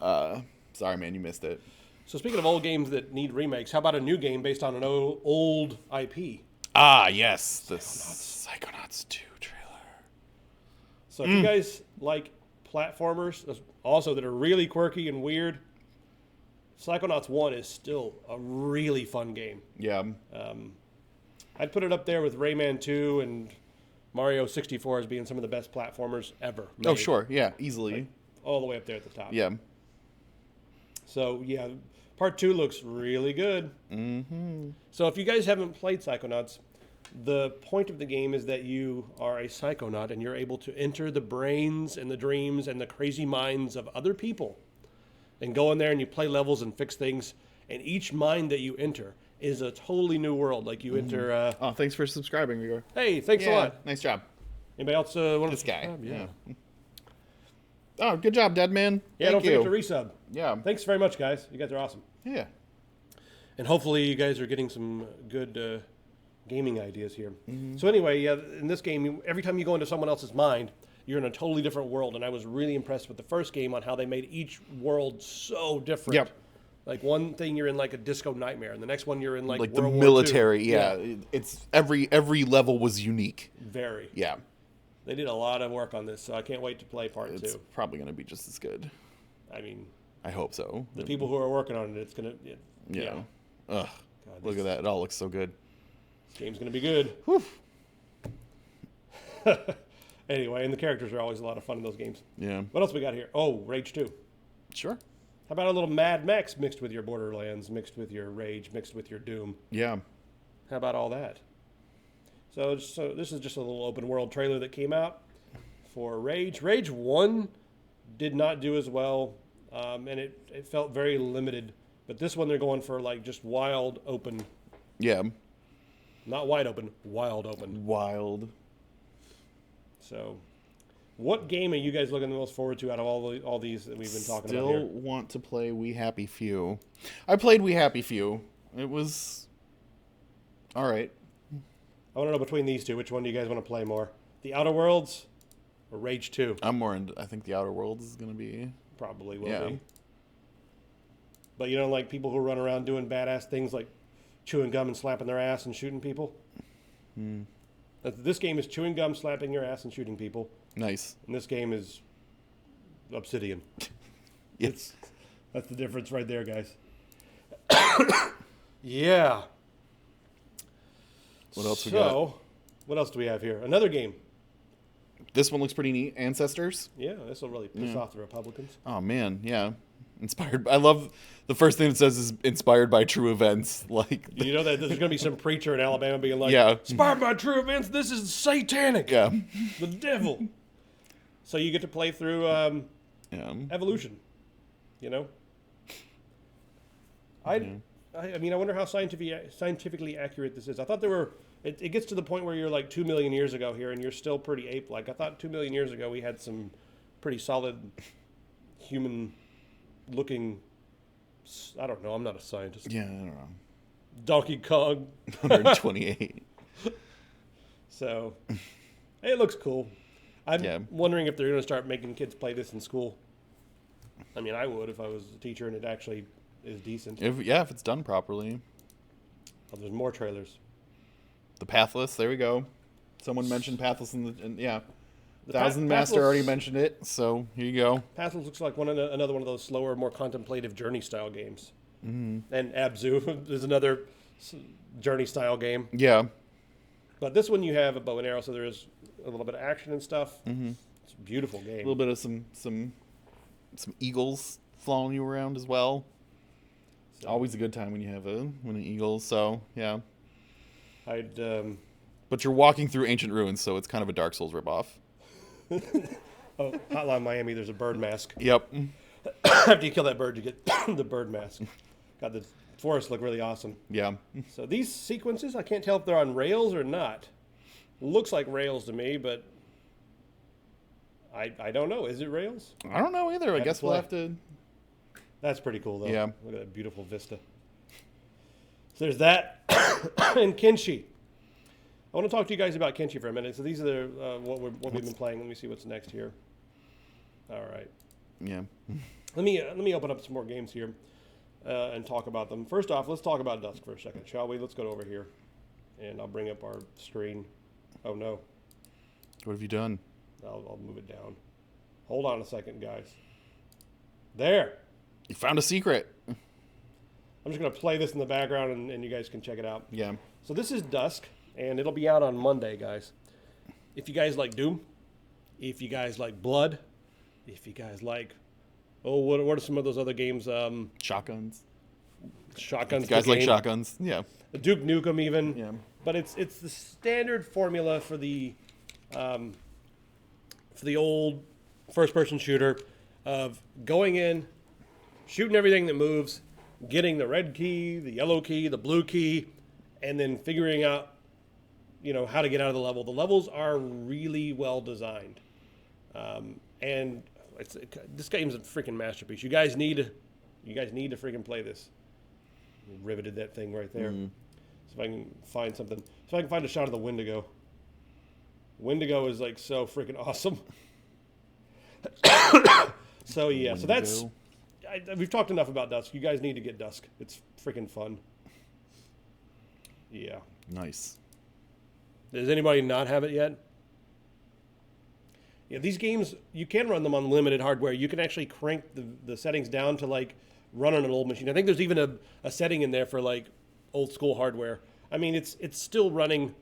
Sorry, man, you missed it. So speaking of old games that need remakes, how about a new game based on an old IP? Ah, yes, the Psychonauts 2 trailer. So if you guys like platformers, also that are really quirky and weird, Psychonauts 1 is still a really fun game. Yeah. I'd put it up there with Rayman 2 and Mario 64 as being some of the best platformers ever made. Oh, sure. Yeah, easily. Like, all the way up there at the top. Yeah. So, yeah, part 2 looks really good. Mm-hmm. So if you guys haven't played Psychonauts, the point of the game is that you are a psychonaut and you're able to enter the brains and the dreams and the crazy minds of other people and go in there and you play levels and fix things. And each mind that you enter is a totally new world. Like you enter... Oh, thanks for subscribing, Rigor. Hey, thanks a lot. Nice job. Anybody else want This to guy. subscribe? Yeah. Oh, good job, Dead Man. Yeah, Thank don't you. forget to resub. Yeah. Thanks very much, guys. You guys are awesome. Yeah. And hopefully you guys are getting some good gaming ideas here. So anyway, yeah, in this game, every time you go into someone else's mind, you're in a totally different world. And I was really impressed with the first game on how they made each world so different. Yep. Like one thing you're in like a disco nightmare, and the next one you're in like the World War military. II. Yeah. It's every level was unique. Very. Yeah. They did a lot of work on this, so I can't wait to play part It's 2. probably going to be just as good. I mean, I hope so. the people who are working on it, it's gonna. Yeah. Ugh. God, Look at that. It all looks so good. This game's gonna be good. Whew. Anyway, and the characters are always a lot of fun in those games. Yeah. What else we got here? Oh, Rage 2. Sure. How about a little Mad Max mixed with your Borderlands, mixed with your Rage, mixed with your Doom? Yeah. How about all that? So this is just a little open world trailer that came out for Rage. Rage 1 did not do as well, and it felt very limited. But this one they're going for like just wild open, Yeah. not wide open, wild open. Wild. So, what game are you guys looking the most forward to out of all these that we've been talking Still about here? want to play We Happy Few. I played We Happy Few. It was all right. I want to know between these two, which one do you guys want to play more? The Outer Worlds or Rage 2? I'm more into. I think the Outer Worlds is gonna be. Probably will Yeah. be. But you don't like people who run around doing badass things like chewing gum and slapping their ass and shooting people? This game is chewing gum, slapping your ass, and shooting people. Nice. And this game is Obsidian. Yes. That's the difference right there, guys. Yeah. What else we got? What else do we have here? Another game. This one looks pretty neat. Ancestors. Yeah, this will really piss off the Republicans. Oh man, yeah. Inspired. I love the first thing it says is inspired by true events. Like. You know that there's going to be some preacher in Alabama being like, Yeah. inspired by true events, this is satanic. Yeah. The devil. So you get to play through Yeah. evolution. You know? I mean, I wonder how scientifically accurate this is. I thought there were... It gets to the point where you're like 2 million years ago here, and you're still pretty ape-like. I thought 2 million years ago we had some pretty solid human-looking... I don't know. I'm not a scientist. Yeah. I don't know. Donkey Kong. 128. So, it looks cool. I'm Yeah. wondering if they're going to start making kids play this in school. I mean, I would if I was a teacher and it actually is decent. If it's done properly. Oh, there's more trailers. The Pathless, there we go. Someone mentioned Pathless yeah. The Thousand Master already mentioned it, so here you go. Pathless looks like another one of those slower, more contemplative journey-style games. Mm-hmm. And Abzu is another journey-style game. Yeah. But this one you have a bow and arrow, so there is a little bit of action and stuff. Mm-hmm. It's a beautiful game. A little bit of some eagles following you around as well. So, always a good time when you have an eagle. So yeah. But you're walking through ancient ruins, so it's kind of a Dark Souls ripoff. Oh, Hotline Miami. There's a bird mask. Yep. After you kill that bird, you get the bird mask. God, the forests look really awesome. Yeah. So these sequences, I can't tell if they're on rails or not. Looks like rails to me, but I don't know. Is it rails? I don't know either. I guess we'll have to. That's pretty cool, though. Yeah. Look at that beautiful vista. So there's that. And Kenshi. I want to talk to you guys about Kenshi for a minute. So these are what we've been playing. Let me see what's next here. All right. Yeah. Let me open up some more games here and talk about them. First off, let's talk about Dusk for a second, shall we? Let's go over here, and I'll bring up our screen. Oh no. What have you done? I'll move it down. Hold on a second, guys. There. You found a secret. I'm just gonna play this in the background, and you guys can check it out. Yeah. So this is Dusk. And it'll be out on Monday, guys. If you guys like Doom, if you guys like Blood, if you guys like, what are some of those other games? Shotguns. Shotguns. If you guys like shotguns, yeah. Duke Nukem, even. Yeah. But it's the standard formula for the old first-person shooter of going in, shooting everything that moves, getting the red key, the yellow key, the blue key, and then figuring out how to get out of the level. The levels are really well designed, and this game's a freaking masterpiece. You guys need to freaking play this. Riveted that thing right there. Mm-hmm. So if I can find something, if I can find a shot of the Wendigo. Wendigo is like so freaking awesome. So yeah, so that's we've talked enough about Dusk. You guys need to get Dusk. It's freaking fun. Yeah. Nice. Does anybody not have it yet? Yeah, these games, you can run them on limited hardware. You can actually crank the settings down to like run on an old machine. I think there's even a setting in there for like old school hardware. I mean, it's still running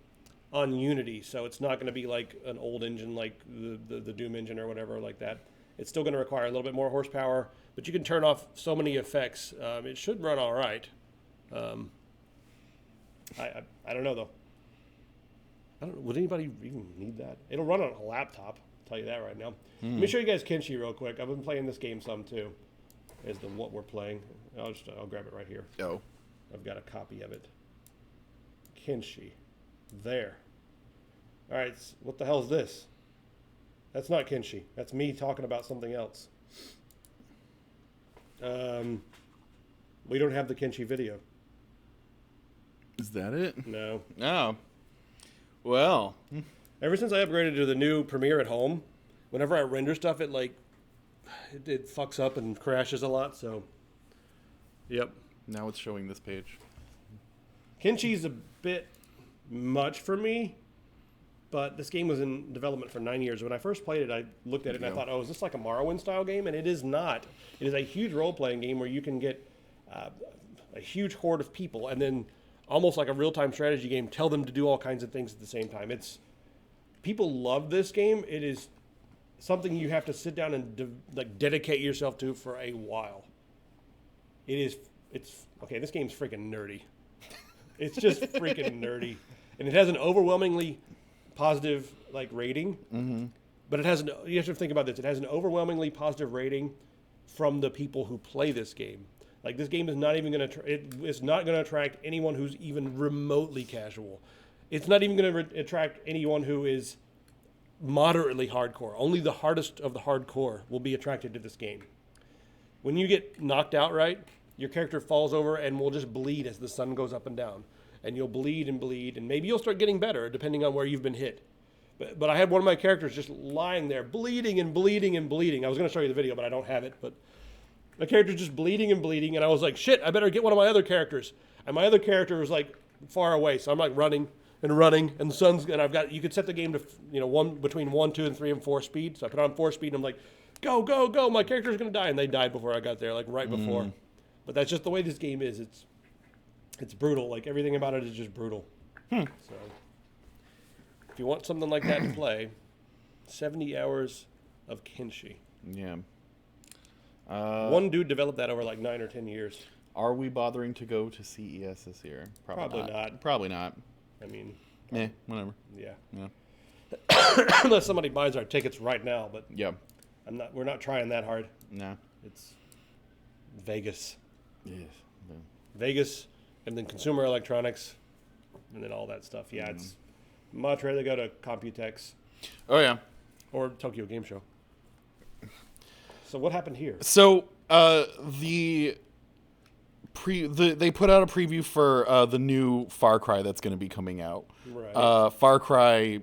on Unity, so it's not going to be like an old engine like the Doom engine or whatever like that. It's still going to require a little bit more horsepower, but you can turn off so many effects. It should run all right. I don't know though. I don't know. Would anybody even need that? It'll run on a laptop. I'll tell you that right now. Let me show you guys Kenshi real quick. I've been playing this game some too. As what we're playing. I'll grab it right here. Oh. I've got a copy of it. Kenshi. There. All right. What the hell is this? That's not Kenshi. That's me talking about something else. We don't have the Kenshi video. Is that it? No. Oh. Well. Ever since I upgraded to the new Premiere at home, whenever I render stuff, it fucks up and crashes a lot. So, yep. Now it's showing this page. Kenshi's a bit much for me, but this game was in development for 9 years. When I first played it, I looked at it and I thought, oh, is this like a Morrowind style game? And it is not. It is a huge role-playing game where you can get a huge horde of people and then almost like a real-time strategy game, tell them to do all kinds of things at the same time. People love this game. It is something you have to sit down and dedicate yourself to for a while. It's okay. This game's freaking nerdy. It's just freaking nerdy, and it has an overwhelmingly positive rating. Mm-hmm. But you have to think about this. It has an overwhelmingly positive rating from the people who play this game. Like, this game is not even going to it's not going to attract anyone who's even remotely casual. It's not even going to attract anyone who is moderately hardcore. Only the hardest of the hardcore will be attracted to this game. When you get knocked out, right, your character falls over and will just bleed as the sun goes up and down. And you'll bleed, and maybe you'll start getting better depending on where you've been hit. But I had one of my characters just lying there, bleeding and bleeding and bleeding. I was going to show you the video, but I don't have it. But my character's just bleeding and bleeding, and I was like, shit, I better get one of my other characters. And my other character was like far away, so I'm like running, and the sun's, and I've got, you could set the game to, between 1, 2, and 3, and 4 speed. So I put on 4 speed, and I'm like, go, go, go, my character's going to die. And they died before I got there, like right before. But that's just the way this game is. It's brutal. Like, everything about it is just brutal. So, if you want something like that to play, 70 hours of Kenshi. Yeah. One dude developed that over like 9 or 10 years. Are we bothering to go to CES this year? Probably not. Probably not. I mean... whatever. Yeah. Yeah. Unless somebody buys our tickets right now, but... Yeah. We're not trying that hard. No. It's Vegas. Yes. Yeah. Vegas, and then consumer electronics, and then all that stuff. Yeah, it's much rather go to Computex. Oh, yeah. Or Tokyo Game Show. So what happened here? So they put out a preview for the new Far Cry that's going to be coming out. Right. Far Cry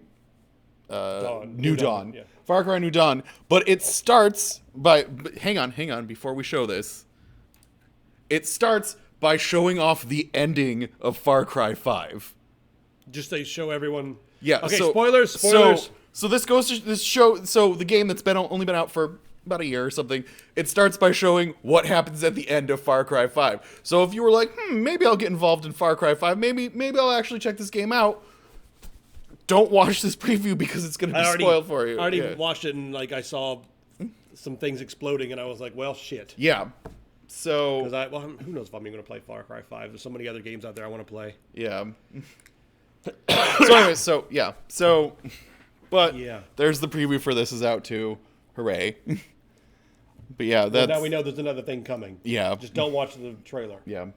New Dawn. Yeah. Far Cry New Dawn. But it starts by... Hang on, before we show this. It starts by showing off the ending of Far Cry 5. Just they show everyone... Yeah. Okay, so, spoilers. So this goes to this show... So the game that's only been out for about a year or something, it starts by showing what happens at the end of Far Cry 5. So if you were like, maybe I'll get involved in Far Cry 5, maybe I'll actually check this game out, don't watch this preview because it's going to be spoiled for you. I already watched it, and like I saw some things exploding, and I was like, well, shit. Yeah. So... who knows if I'm even going to play Far Cry 5. There's so many other games out there I want to play. Yeah. So anyway, yeah. So, but there's the preview for this is out too. Hooray. But yeah, that's... Now we know there's another thing coming. Yeah. Just don't watch the trailer. Yeah.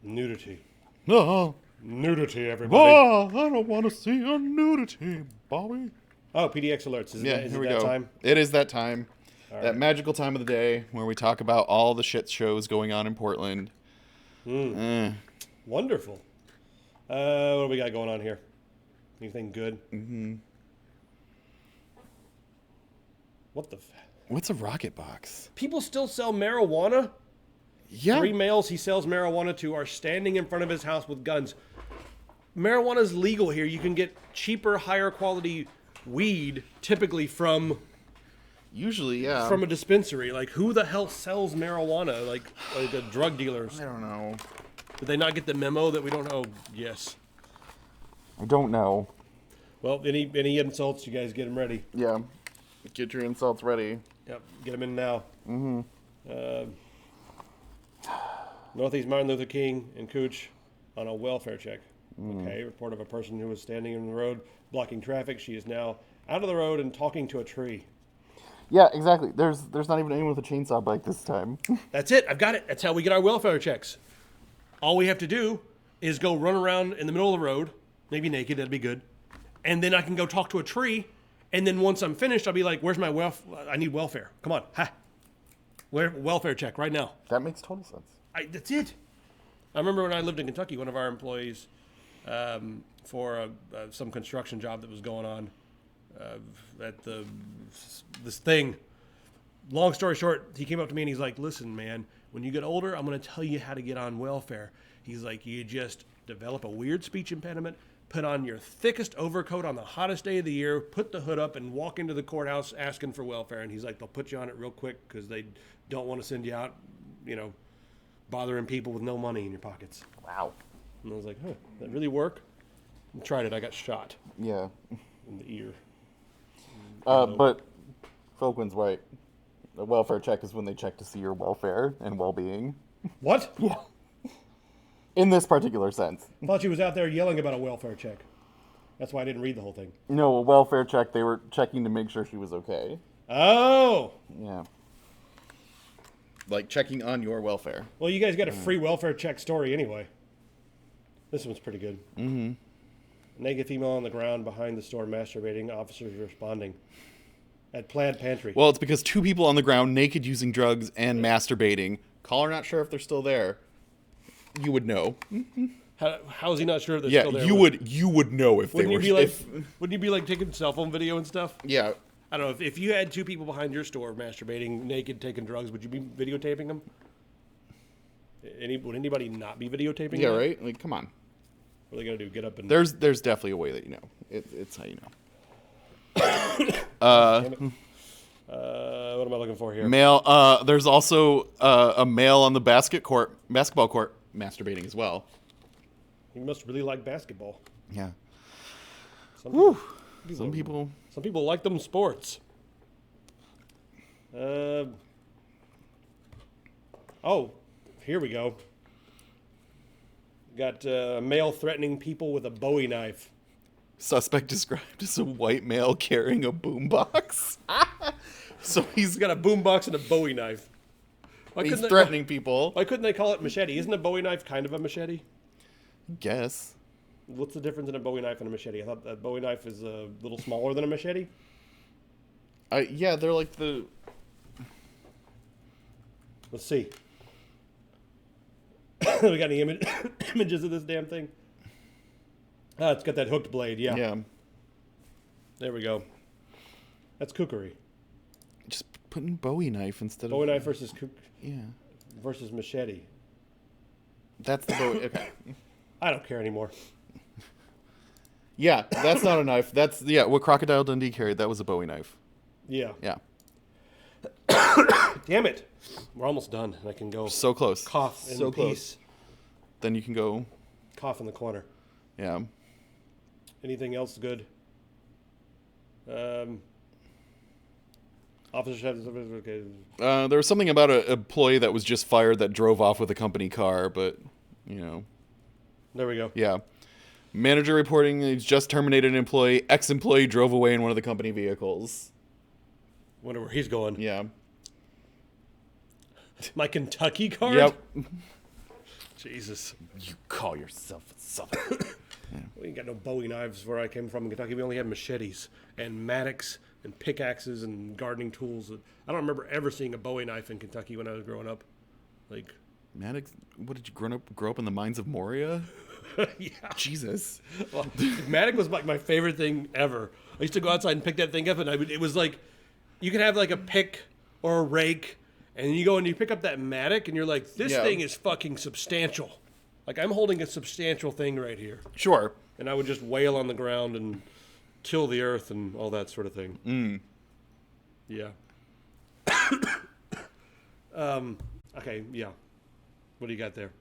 Nudity. Oh. Nudity, everybody. Oh, I don't want to see a nudity, Bobby. Oh, PDX alerts. Is it that time? It is that time. All that right. magical time of the day where we talk about all the shit shows going on in Portland. Wonderful. What do we got going on here? Anything good? Mm-hmm. What the... What's a rocket box? People still sell marijuana? Yeah. 3 males he sells marijuana to are standing in front of his house with guns. Marijuana is legal here. You can get cheaper, higher quality weed, typically from... Usually, yeah. From a dispensary. Like, who the hell sells marijuana? Like the drug dealers. I don't know. Did they not get the memo that we don't know? Yes. I don't know. Well, any insults, you guys get them ready. Yeah. Get your insults ready. Yep, get them in now. Mm-hmm. Northeast Martin Luther King and Cooch on a welfare check. Okay, report of a person who was standing in the road blocking traffic. She is now out of the road and talking to a tree. Yeah, exactly. There's not even anyone with a chainsaw bike this time. That's it. I've got it. That's how we get our welfare checks. All we have to do is go run around in the middle of the road, maybe naked, that'd be good. And then I can go talk to a tree. And then once I'm finished, I'll be like, where's my I need welfare. Come on. Ha. Welfare check right now. That makes total sense. That's it. I remember when I lived in Kentucky, one of our employees, for some construction job that was going on at this thing. Long story short, he came up to me and he's like, listen, man, when you get older, I'm going to tell you how to get on welfare. He's like, you just develop a weird speech impediment, put on your thickest overcoat on the hottest day of the year, put the hood up, and walk into the courthouse asking for welfare. And he's like, they'll put you on it real quick because they don't want to send you out, bothering people with no money in your pockets. Wow. And I was like, that really work? I tried it. I got shot Yeah. in the ear. But Falkland's right. A welfare check is when they check to see your welfare and well-being. What? Yeah. In this particular sense. I thought she was out there yelling about a welfare check. That's why I didn't read the whole thing. No, a welfare check, they were checking to make sure she was okay. Oh! Yeah. Like checking on your welfare. Well, you guys got a free welfare check story anyway. This one's pretty good. Mm-hmm. Naked female on the ground behind the store masturbating. Officers responding. At Plaid Pantry. Well, it's because 2 people on the ground naked using drugs and masturbating Caller not sure if they're still there. You would know. How is he not sure if they're Yeah, still there? you would know if they Wouldn't were. you be like, wouldn't you be like taking cell phone video and stuff? Yeah. I don't know. If you had two people behind your store masturbating, naked, taking drugs, would you be videotaping them? Would anybody not be videotaping? Yeah, that? right. Like, come on. What are they gonna do? Get up and There's definitely a way that you know. It's how you know. What am I looking for here? Male. There's also a male on the basketball court, masturbating as well. You must really like basketball. Yeah. Some people like them sports. Oh, here we go. Got a male threatening people with a Bowie knife. Suspect described as a white male carrying a boombox. So He's got a boombox and a Bowie knife. he's threatening people. Why couldn't they call it machete? Isn't a Bowie knife kind of a machete? Guess. What's the difference in a Bowie knife and a machete? I thought a Bowie knife is a little smaller than a machete. Yeah, they're like the. Let's see. We got any images of this damn thing? Ah, it's got that hooked blade. Yeah. Yeah. There we go. That's cookery. Just putting Bowie knife instead Bowie of. knife versus Yeah. versus machete. That's the Bowie. Okay. I don't care anymore. Yeah, that's not a knife. That's what Crocodile Dundee carried. That was a Bowie knife. Yeah. Yeah. Damn it. We're almost done. And I can go So close. cough in So close. peace. Then you can go. Cough in the corner. Yeah. Anything else good? Officer said okay. There was something about an employee that was just fired that drove off with a company car, but There we go. yeah. Manager reporting he's just terminated an employee. Ex-employee drove away in one of the company vehicles. Wonder where he's going. Yeah. My Kentucky card? Yep. Jesus. You call yourself a Southern. We ain't got no Bowie knives where I came from in Kentucky. We only had machetes and mattocks and pickaxes and gardening tools. I don't remember ever seeing a Bowie knife in Kentucky when I was growing up. Like, Maddox, what did you grow up in the mines of Moria? yeah. Jesus. Well, mattock was like my favorite thing ever. I used to go outside and pick that thing up, and it was like, you could have like a pick or a rake, and you go and you pick up that mattock, and you're like, this thing is fucking substantial. Like, I'm holding a substantial thing right here. Sure. And I would just wail on the ground and till the earth and all that sort of thing. Yeah. Okay, yeah. What do you got there?